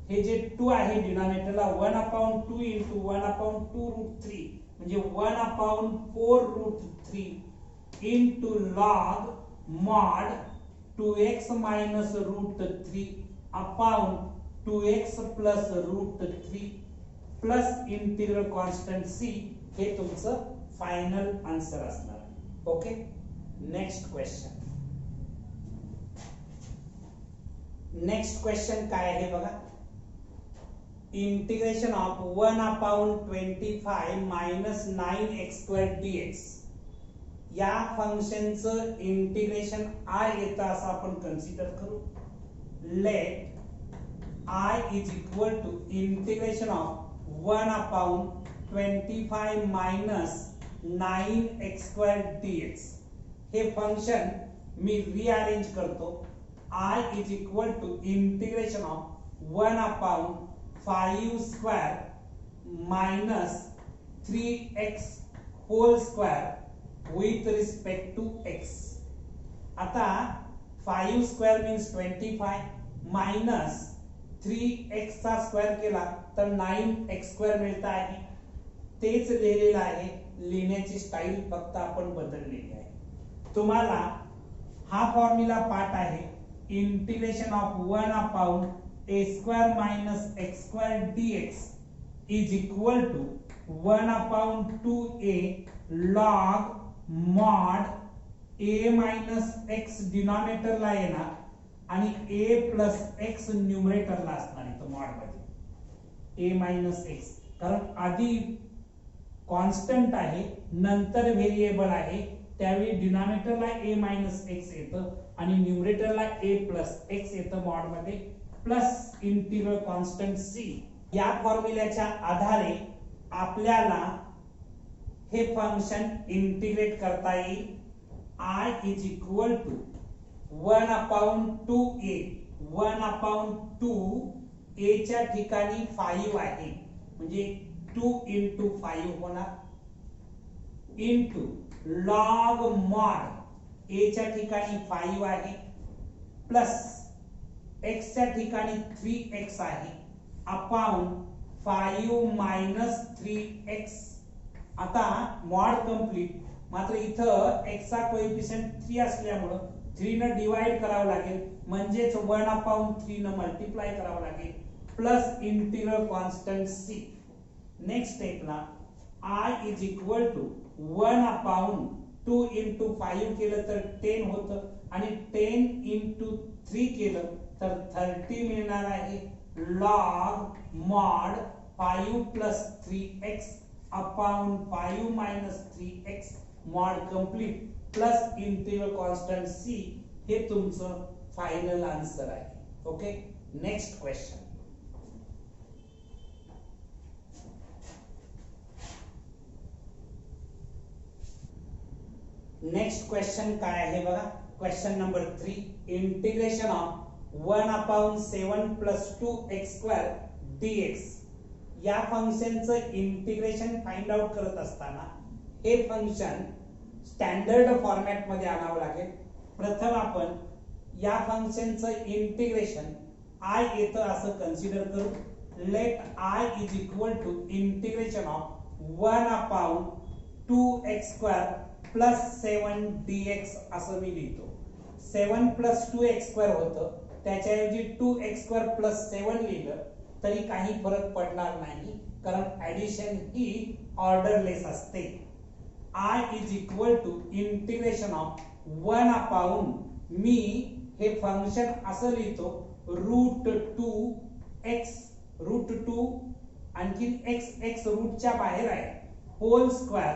हे जे 2 आहे डिनॉमिनेटरला 1/2 इंटू 1/2√3 म्हणजे 1/4√3 into log mod 2x minus √3 upon 2x plus √3 plus integral constant c. हे तुमचं फायनल आन्सर असणार. Okay. Next question. Next question काय आहे बघा, integration of 1/25 minus 9x² dx. या फंक्शनचं इंटिग्रेशन I येतं असं आपण कन्सिडर करू. Let I is equal to integration of 1/25 minus 9x² dx. हे फंक्शन मी रिअरेंज करतो. I is equal to integration of 1/5² minus 3x whole square with respect to x. आता 5² means 25 minus 3x चा square केला तर 9x² मिळत आहे. तेच लिहिलेलं आहे, लिहिण्याची स्टाईल फक्त आपण बदललेली आहे. तुम्हाला हा फॉर्म्युला पाठ आहे integration of 1/a² minus x² dx is equal to 1/2a log mod a minus x डिनॉमिनेटरला येणार आणि a प्लस x न्यूमरेटरला असणार. इथं मॉड मध्ये a मायनस x, कारण आधी कॉन्स्टंट आहे नंतर व्हेरिएबल आहे, त्यावेळी डिनॉमिनेटरला a मायनस x येतं आणि न्यूमरेटरला a प्लस x येतं मॉड मध्ये, प्लस इंटिग्रल कॉन्स्टंट c. या फॉर्म्युल्याच्या आधारे आपल्याला हे फंक्शन इंटिग्रेट करता येईल. I is equal to 1/2a 1/2 a च्या ठिकाणी 5 आहे म्हणजे 2 इंटू 5 होणार, इंटू लॉग मॉड a च्या ठिकाणी 5 आहे प्लस x च्या ठिकाणी 3x आहे अपॉन 5 मायनस 3x. आता मॉड कंप्लीट, मात्र इथं x चा कोएफिशियंट 3 असल्यामुळे 3 न डिवाइड करावं लागेल, म्हणजेच 1/3 न मल्टिप्लाय करावं लागेल, plus integral constant c. Next स्टेपला i is equal to 1/2 into 5 केलं तर 10 होतं, आणि 10 इंटू 3 केलं तर 30 मिळणार आहे. Log mod 5 plus 3x upon 5 minus 3x mod complete plus integral constant c हे तुमचं फायनल आन्सर आहे. Okay, next question. Next question काय आहे बघा. Question number 3, integration of 1/7 plus 2x² dx. या फंक्शनचं इंटिग्रेशन फाइंड आउट करत असताना हे फंक्शन स्टँडर्ड फॉर्मॅट मध्ये आणावं लागेल. प्रथम आपण या फंक्शनचं इंटिग्रेशन i येतं असं कन्सिडर करू. Let i is equal to integration of 1/2x² plus 7 dx असं मी लिहितो. 7 प्लस 2x² होतं, त्याच्याऐवजी 2x² प्लस 7 लिहिलं तरी काही फरक पडणार नाही, कारण ऍडिशन ही ऑर्डरलेस असते. i is equal to integration of 1/, मी हे फंक्शन असं लिहितो √2 आणखी x रूटच्या बाहेर आहे whole square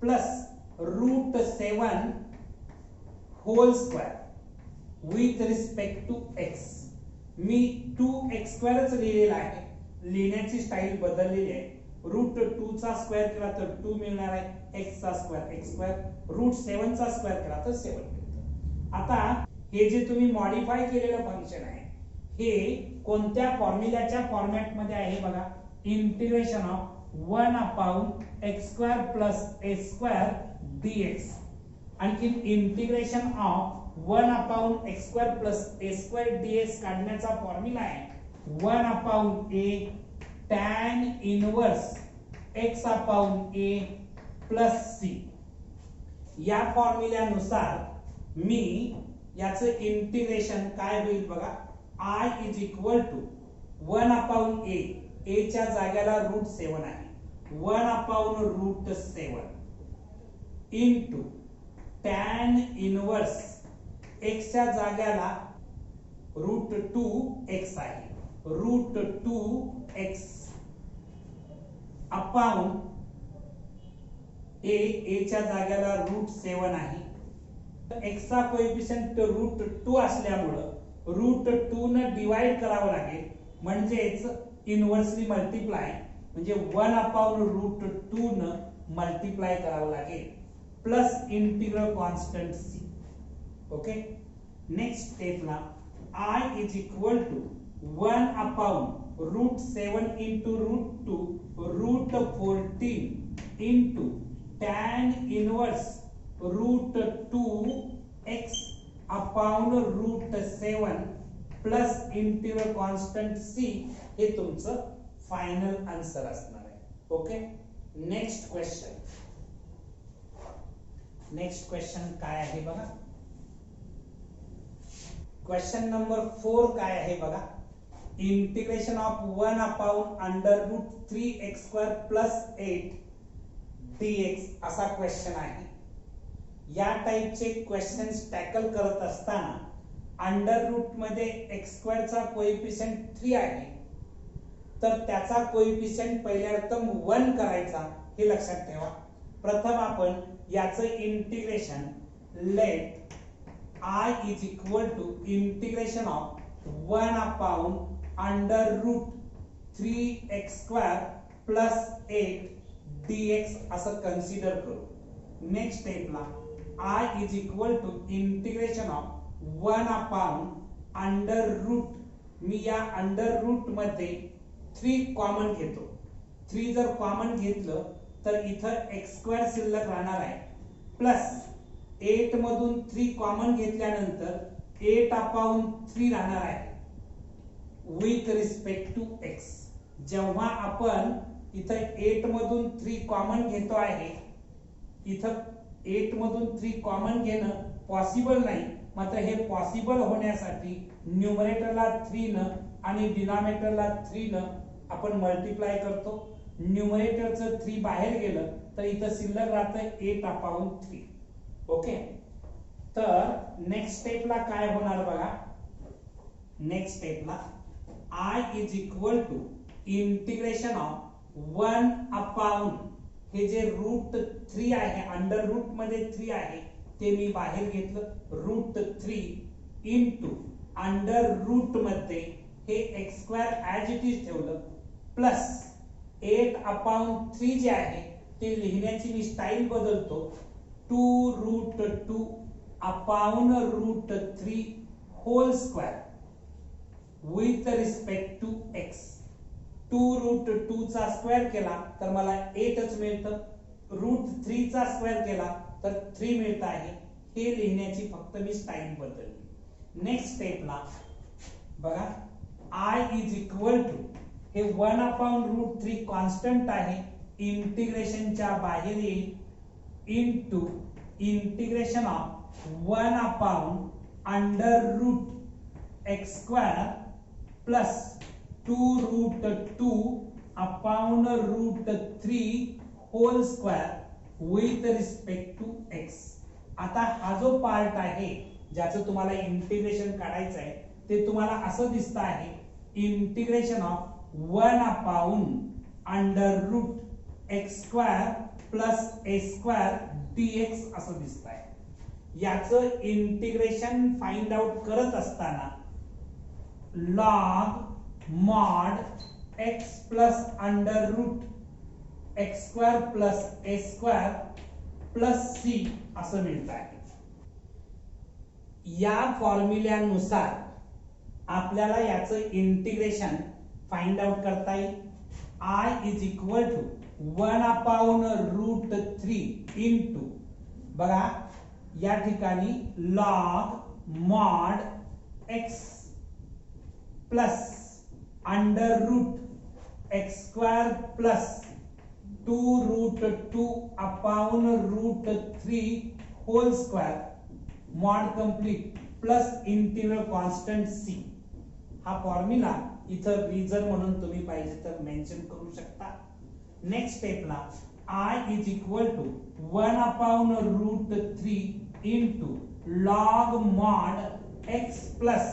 plus √7 whole square with respect to x. मी 2x² लिहिलेला आहे, लिहिण्याची स्टाईल बदललेली आहे. √2 चा स्क्वेअर केला तर 2 मिळणार आहे, x चा स्क्वेअर x², √7 चा स्क्वेअर केला तर 7 मिळतं. आता हे जे तुम्ही मॉडिफाय केलेलं फंक्शन आहे हे कोणत्या फॉर्म्युल्याच्या फॉर्मॅट मध्ये आहे बघा. Integration of 1/x² plus a² dx. आणखी integration of 1/x² plus a² dx काढण्याचा फॉर्म्युला आहे 1/a tan inverse x/a plus c. या फॉर्म्युल्यानुसार मी याचं इंटिग्रेशन काय होईल बघा. i is equal to 1/a, a च्या जागेला √7 आहे, 1/√7 इंटू tan इनवर्स x च्या जागेला √2x आहे, √2x अपॉन a च्या जागेला √7 आहे. x चा कोएफिशियंट √2 असल्यामुळे √2 न डिवाइड करावं लागेल, म्हणजेच इनवर्सली मल्टिप्लाय, म्हणजे 1/√2 न मल्टिप्लाय करावं लागेल, plus integral constant c. Okay, next स्टेपला i is equal to 1/√7 into √2 √14 into tan inverse √2x upon √7 plus integral constant c हे तुमचं फायनल आन्सर असणार आहे. Okay, next question. Next question काय आहे बघा. क्वेश्चन नंबर 4 काय आहे बघा. Integration of 1/√3x² plus 8 dx असा क्वेश्चन आहे. या टाइपचे क्वेश्चन्स टॅकल करत असताना अंडर रूट मध्ये x² चा कोएफिशियंट 3 आहे, तर त्याचा कोएफिशियंट पहिल्यार्थम 1 करायचा हे लक्षात ठेवा. प्रथम आपण याचं integration let i is equal to integration of 1/√3x² plus 8 dx असं कन्सिडर करू. नेक्स्ट स्टेपला i is equal to integration of 1/√, मी या अंडर रूट मध्ये 3 कॉमन घेतो. 3 जर कॉमन घेतलं तर इथं x² शिल्लक राहणार आहे, प्लस 8 मधून 3 कॉमन घेतल्यानंतर 8/3 राहणार आहे विथ रिस्पेक्ट टू x. जेव्हा आपण इथं 8 मधून 3 कॉमन घेतो आहे, इथं 8 मधून 3 कॉमन घेणं पॉसिबल नाही, मात्र हे पॉसिबल होण्यासाठी न्यूमरेटरला 3 न आणि डिनॉमिनेटरला 3 न आपण मल्टिप्लाय करतो. न्यूमरेटरचं 3 बाहेर गेलं तर इथं शिल्लक राहतं 8/3. ओके, तर नेक्स्ट स्टेपला काय होणार बघा. नेक्स्ट स्टेपला I is equal to integration of 1/, हे जे √3 आहे, अंडर रूट मध्ये 3 आहे ते मी बाहेर घेतलं, √3 इंटू अंडर रूट मध्ये हे x² ऍज इट इज ठेवलं, प्लस 8/3 जे आहे ते लिहिण्याची मी स्टाईल बदलतो, 2√2/√3 whole square with respect to x. 2√2 चा स्क्वेअर केला तर मला 8च मिळतं, √3 चा स्क्वेअर केला तर 3 मिळत आहे. हे लिहिण्याची फक्त मी स्टाईल बदलली. नेक्स्ट स्टेपला बघा, I इज इक्वल टू हे 1/√3 कॉन्स्टंट आहे, इंटिग्रेशनच्या बाहेर येईल, into integration of 1/√x² plus 2√2/√3 whole square with respect to x. आता हा जो पार्ट आहे ज्याचं तुम्हाला इंटिग्रेशन काढायचं आहे ते तुम्हाला असं दिसतं आहे, integration of 1/√x² plus a² dx असं दिसत आहे. याचं इंटिग्रेशन फाइंड आउट करत असताना log mod x plus √x² plus a² plus c असं मिळत आहे. या फॉर्म्युल्यानुसार आपल्याला याचं इंटिग्रेशन फाइंड आउट करता येईल. I is equal to 1/√3 into, बघा या ठिकाणी log mod x plus √x² plus 2√2/√3 whole square mod complete plus integral constant c. हा फॉर्म्युला इथं रिझन म्हणून तुम्ही पाहिजे तर मेन्शन करू शकता. नेक्स्ट स्टेपला I is equal to 1/√3 into log mod x plus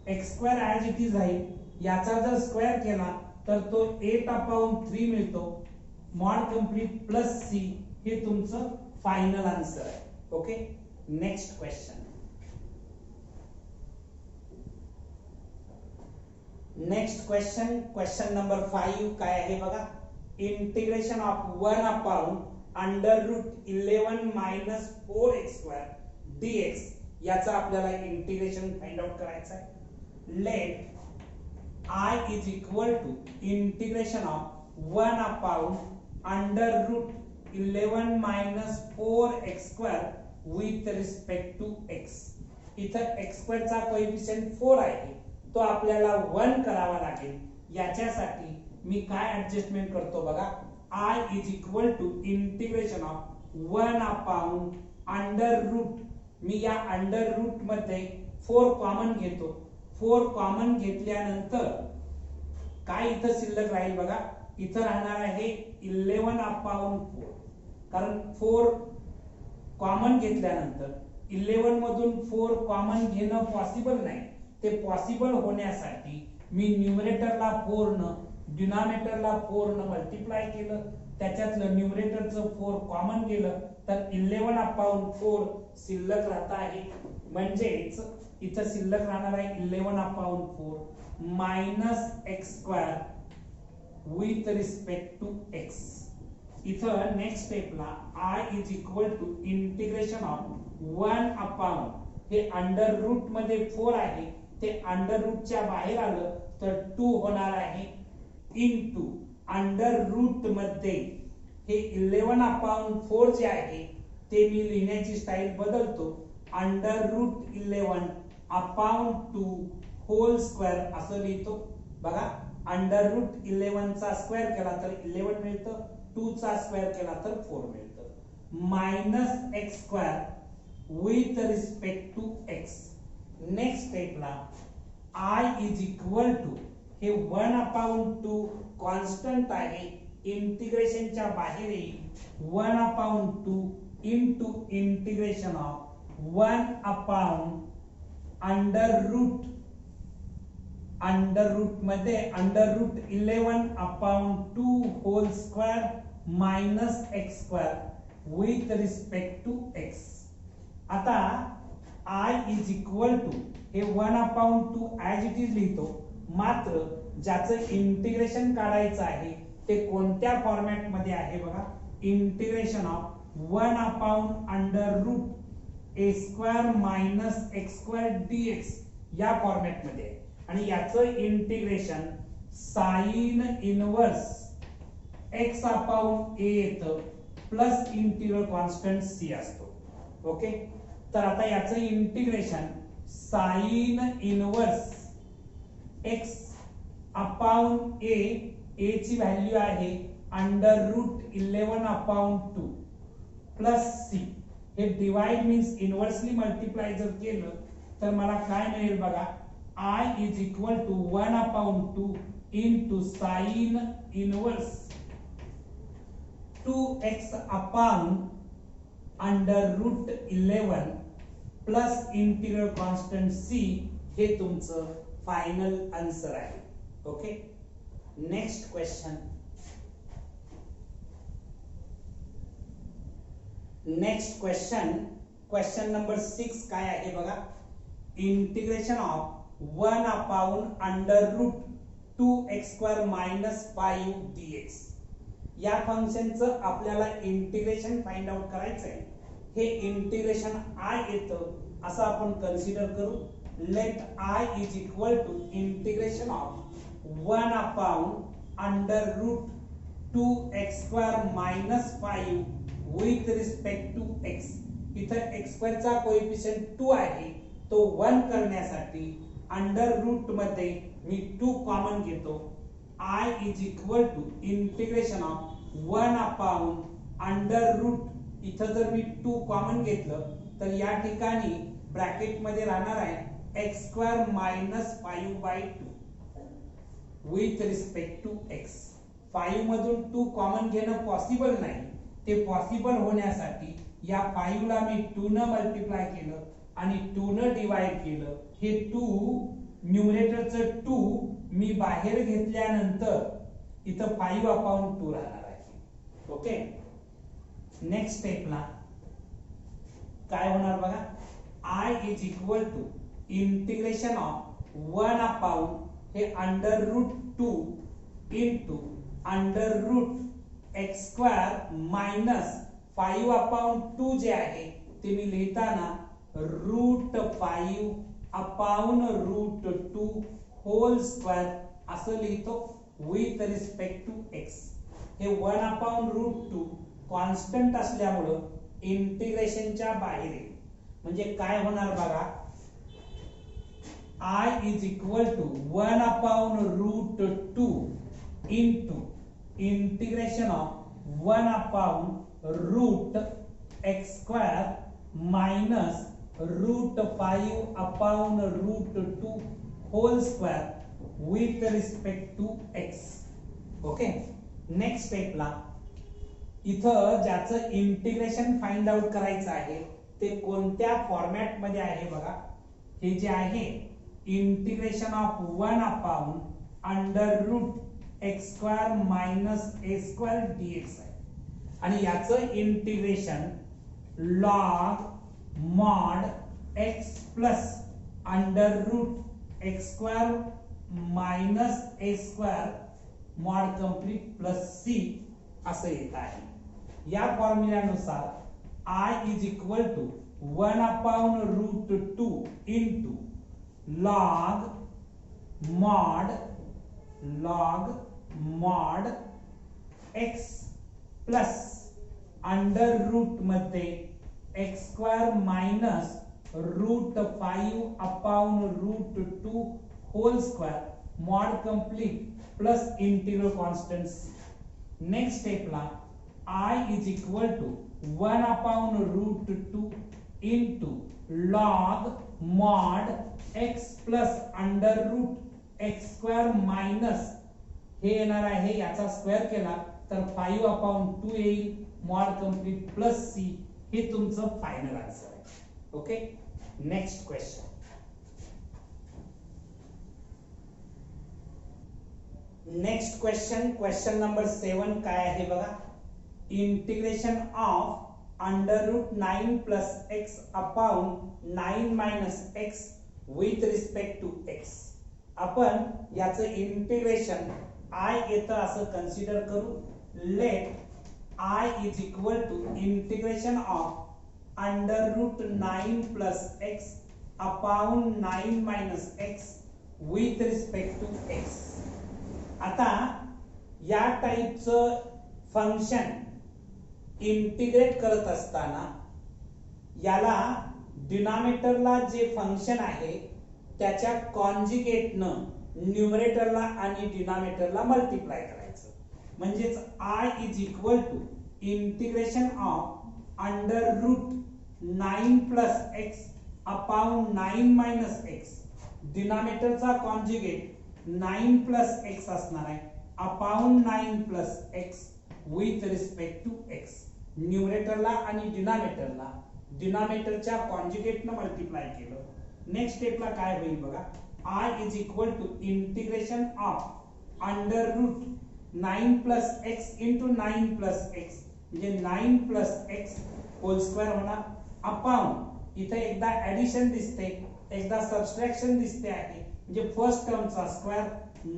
√x² as it is आहे, याचा जर स्क्वेअर केला तर तो 8/3 मिळतो, मॉड कंप्लीट प्लस c. हे तुमचं फायनल आन्सर आहे. Okay, next question. Next question, question number 5 काय आहे बघा. इंटिग्रेशन ऑफ 1/√11 - 4x² dx याचा आपल्याला इंटिग्रेशन फाइंड आउट करायचं आहे. Let I is equal to integration of 1/√11 - 4x² with respect to x. इथं x² चा कोएफिशिएंट 4 आहे, तो आपल्याला 1 करावा लागेल. याच्यासाठी मी काय ऍडजस्टमेंट करतो बघा, I is equal to integration of 1/√, मी या अंडर रूट मध्ये 4 कॉमन घेतो. 4 कॉमन घेतल्यानंतर काय इथं शिल्लक राहील बघा, इथं राहणार आहे 11/4, कारण 4 कॉमन घेतल्यानंतर 11 मधून 4 कॉमन घेणं पॉसिबल नाही. ते पॉसिबल होण्यासाठी मी न्यूमरेटरला 4 न डिनॉमिनेटरला 4 न मल्टिप्लाय केलं, त्याच्यातलं न्यूमरेटरचं 4 कॉमन गेलं तर 11/4 शिल्लक राहत आहे. म्हणजेच इथं शिल्लक राहणार आहे 11/4 minus x² with respect to x. इथं नेक्स्ट स्टेपला I is equal to integration of 1/, हे अंडर रूट मध्ये 4 आहे, ते अंडर रूटच्या बाहेर आलं तर 2 होणार आहे, इंटू अंडर रूट मध्ये हे 11/4 जे आहे ते मी लिहिण्याची स्टाईल बदलतो, अंडर रूट 11/2 होल स्क्वेअर असं लिहितो. बघा अंडर रूट 11 चा स्क्वेअर केला तर 11 मिळतं, 2 चा स्क्वेअर केला तर 4 मिळतं, minus x square with respect to x. Next स्टेपला आय इज इक्वल टू हे 1/2 कॉन्स्टंट आहे, इंटिग्रेशनच्या बाहेर येईल 1/2 into integration of 1/, under root मध्ये under root 11/2 whole square minus x square with respect to x. आता आय इज इक्वल टू हे 1/2 as it is लिहितो, मात्र ज्याचं इंटिग्रेशन काढायचं आहे ते कोणत्या फॉर्मॅट मध्ये आहे बघा, integration of 1/√a² minus x² dx या फॉर्मॅट मध्ये आहे. आणि याचं इंटिग्रेशन साइन इनवर्स x/a येतं प्लस इंटिग्रल कॉन्स्टंट c असतो. ओके, तर आता याचं integration sine inverse x/a, a ची व्हॅल्यू आहे √11/2 प्लस c. हे डिवाइड मीन्स इनवर्सली मल्टिप्लाय जर केलं तर मला काय मिळेल बघा, I is equal to 1/2 into sine inverse 2x upon √11 plus integral constant c. हे तुमचं फायनल आन्सर आहे. Okay, next question. Next question number 6 काय आहे बघा, integration of 1/√2x² minus 5 dx. या फंक्शनचं आपल्याला इंटिग्रेशन फाइंड आउट करायचं आहे. हे इंटिग्रेशन आय येतं असं आपण कन्सिडर करू. Let I is equal to integration of 1/√2x² minus 5 with respect to x. इथं x² चा कोएफिशिएंट 2 आहे, तो 1 करण्यासाठी अंडर रूट मध्ये मी 2 कॉमन घेतो. I is equal to integration of 1/√, इथं जर मी 2 कॉमन घेतलं तर या ठिकाणी ब्रॅकेट मध्ये राहणार आहे x² minus 5/2 with respect to x. 5 मधून 2 कॉमन घेणं पॉसिबल नाही. ते पॉसिबल होण्यासाठी या 5 ला मी 2 न मल्टिप्लाय केलं आणि 2 न डिवाइड केलं. हे 2 न्यूमरेटरचं 2 मी बाहेर घेतल्यानंतर इथं 5/2 राहणार आहे. ओके, नेक्स्ट स्टेपला काय होणार बघा, I is equal to integration of 1/, हे √2 इंटू √x² मायनस 5/2 जे आहे ते मी लिहिताना √5/√2 होल स्क्वेअर असं लिहितो विथ रिस्पेक्ट टू x. हे 1/√2 कॉन्स्टंट असल्यामुळं इंटिग्रेशनच्या बाहेर येईल. म्हणजे काय होणार बघा, I is equal to 1/√2 into integration of 1/√x² minus √5/√2 whole square with respect to x. Okay, next स्टेपला इथं ज्याचं इंटिग्रेशन फाइंड आउट करायचं आहे ते कोणत्या फॉर्मॅट मध्ये आहे बघा. हे जे आहे integration of 1/√x² minus a² dx आहे. आणि याचं integration log mod x plus √x² minus a² mod complete plus c असं येत आहे. या फॉर्म्युल्यानुसार I is equal to 1/√2 into log mod x plus under root मध्ये x² minus √5/√2 whole square mod complete plus integral constant C. Next स्टेपला I is equal to 1 upon root 2 into log mod x plus under root x square minus हे येणार आहे याचा square केला तर 5 upon 2 येईल mod complete plus c. हे तुमचं फायनल आन्सर आहे. Okay, next question. Next question, question number 7 काय आहे बघा. Integration of under root 9 plus x upon 9 minus x with respect to x. आपण याचं इंटिग्रेशन आय येतं असं कन्सिडर करू. Let I is equal to integration of under root 9 plus x upon 9 minus x with respect to x. आता या टाइपचं function integrate करत असताना याला डिनॉमिनेटरला जे फंक्शन आहे त्याच्या कॉन्जुगेटनं न्यूमरेटरला आणि डिनॉमिनेटरला मल्टिप्लाय करायचं. म्हणजेच I is equal to integration of under root 9 plus x upon 9 minus x. डिनॉमिनेटरचा कॉन्जुगेट 9 प्लस एक्स असणार आहे upon 9 plus x with respect to x. न्यूमरेटरला आणि डिनॉमिनेटरला डिनॉमिनेटरच्या कॉन्जुगेटनं मल्टिप्लाय केलं. नेक्स्ट स्टेपला काय होईल बघा. I is equal to integration of under root 9 plus x into 9 plus x म्हणजे 9 plus x होल स्क्वेअर होणार अपॉन इथे एकदा ऍडिशन दिसते एकदा सबट्रॅक्शन दिसते आहे म्हणजे फर्स्ट टर्मचा स्क्वेअर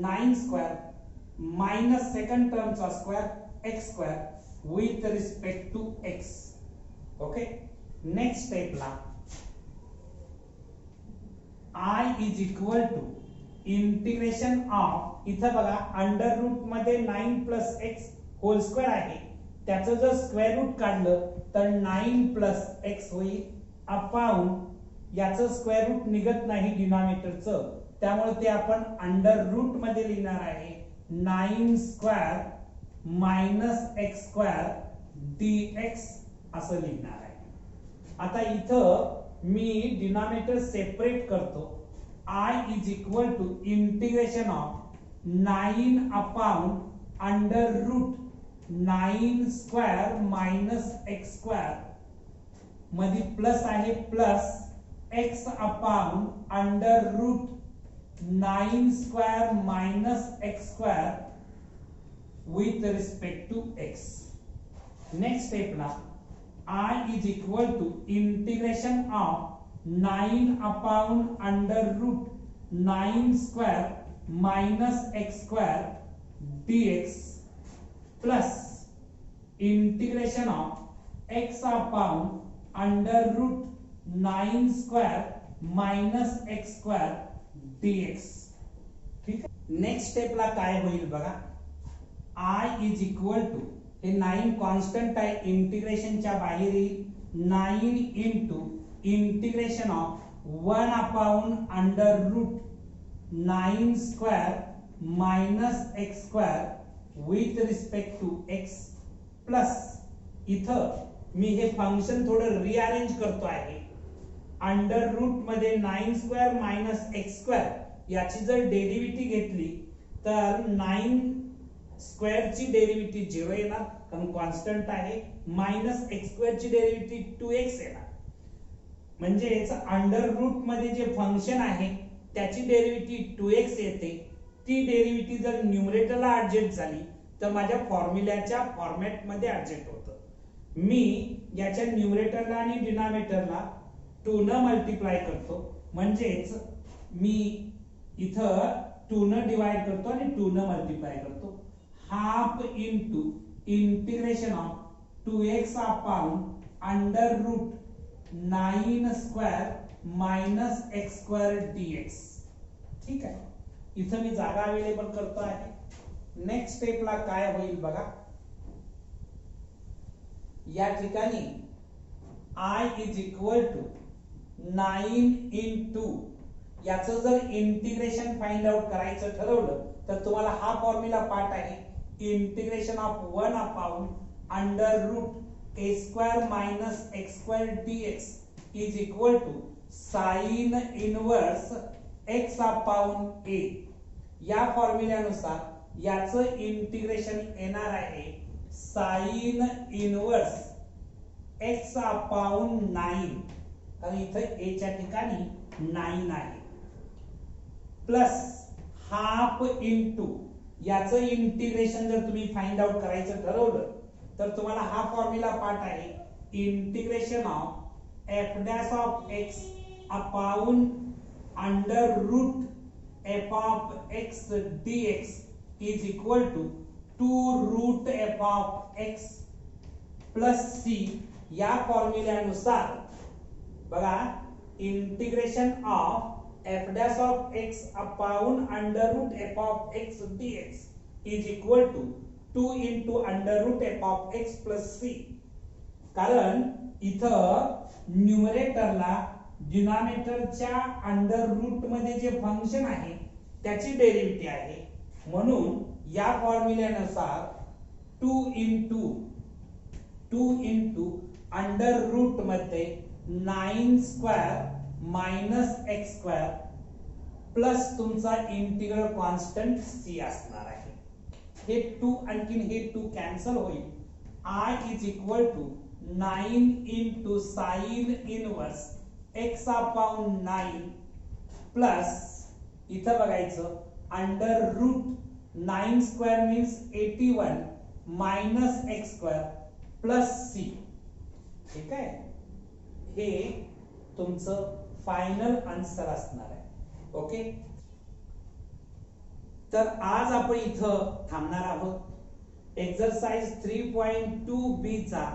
9 स्क्वेअर मायनस सेकंड टर्मचा square x square with respect to x. Okay, next स्टेपला I is equal to integration of इथं बघा अंडर रूट मध्ये 9 प्लस एक्स होल स्क्वेअर आहे त्याचं जर स्क्वेअर रूट काढलं तर 9 प्लस एक्स होईल अपॉन याचं स्क्वेअर रूट निघत नाही डिनॉमिनेटरचं त्यामुळे ते आपण अंडर रूट मध्ये लिहिणार आहे 9 square minus x square dx असं लिहिणार आहे. आता इथं मी डिनॉमिनेटर सेपरेट करतो. I is equal to integration of 9 upon under root 9 square minus x square मध्ये प्लस आहे plus x upon under root 9 square minus x square with respect to x. Next स्टेपला I is equal to integration of 9 upon under root 9 square minus x square dx plus integration of x upon under root 9 square minus x square dx. ठीक आहे. Next स्टेपला काय होईल बघा. I is equal to हे 9 constant आहे इंटिग्रेशनच्या बाहेर येईल 9 into integration of 1 upon under root 9 square minus x square with respect to x plus इथं मी हे फंक्शन थोडं रिअरेंज करतो आहे. अंडर रूट मध्ये 9 स्क्वेअर मायनस एक्स स्क्वेअर याची जर डेरिव्हेटिव्ह घेतली तर 9 स्क्वेअर ची डेरिव्हेटिव्ह 0 येणार कारण कॉन्स्टंट आहे मायनस एक्स स्क्वेअर ची डेरिव्हेटिव्ह 2x येणार. म्हणजे याचं अंडर रूट मध्ये जे फंक्शन आहे त्याची डेरिव्हेटिव्ह 2x येते. ती डेरिव्हेटिव्ह जर न्यूमरेटरला ऍडजस्ट झाली तर माझ्या फॉर्म्युल्याच्या फॉर्मॅट मध्ये ऍडजस्ट होतं. मी याच्या न्यूमरेटरला आणि डिनॉमिनेटरला 2 न मल्टिप्लाय करतो म्हणजेच मी इथं 2 न डिवाइड करतो आणि 2 न मल्टिप्लाय करतो. Half into integration of 2x upon under root 9 square minus x square dx. ठीक आहे, इथं मी जागा अवेलेबल करतो आहे. नेक्स्ट स्टेपला काय होईल बघा. या ठिकाणी I is equal to 9 into याचं जर इंटिग्रेशन फाइंड आउट करायचं ठरवलं तर तुम्हाला हा फॉर्म्युला पाठ आहे, integration of 1 upon under root a square minus x square dx is equal to sine inverse x upon a. या फॉर्म्युल्यानुसार याचं इंटिग्रेशन येणार आहे साइन इनवर्स एक्स अपॉन 9, कारण इथं ए च्या ठिकाणी 9 आहे, प्लस हाफ इंटू याचं इंटिग्रेशन जर तुम्ही फाइंड आउट करायचं ठरवलं तर तुम्हाला हा फॉर्म्युला पाठ आहे, integration of f dash of x upon under root f of x dx is equal to 2 root f of x plus c. या फॉर्म्युल्यानुसार बघा, integration of f dash of x upon under root f of x dx is equal to 2 into under root f of x plus c. कारण इथं न्यूमरेटरला डिनॉमिनेटरच्या under root मध्ये जे function आहे त्याची derivative आहे, म्हणून या फॉर्म्युल्यानुसार 2 इंटू अंडर रूट मध्ये 9 square minus x square plus तुमचा इंटिग्रल कॉन्स्टंट सी असणार आहे। हे 2 आणखीन हे 2 कॅन्सल होईल, i is equal to 9 into sine inverse x upon 9 plus इथं बघायचं under root 9 square means 81 minus x square plus c. ठीक आहे, हे तुमचं फायनल आन्सर असणार आहे। ओके, तर आज आपण इथं थांबणार आहोत। एक्सरसाइज 3.2 बी चा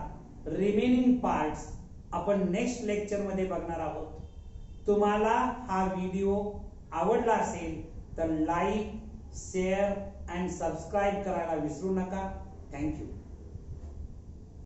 रिमेनिंग पार्ट्स आपण नेक्स्ट लेक्चर मध्ये बघणार आहोत। तुम्हाला हा व्हिडिओ आवडला असेल तर लाईक, शेअर अँड सबस्क्राइब करायला विसरू नका। थँक्यू।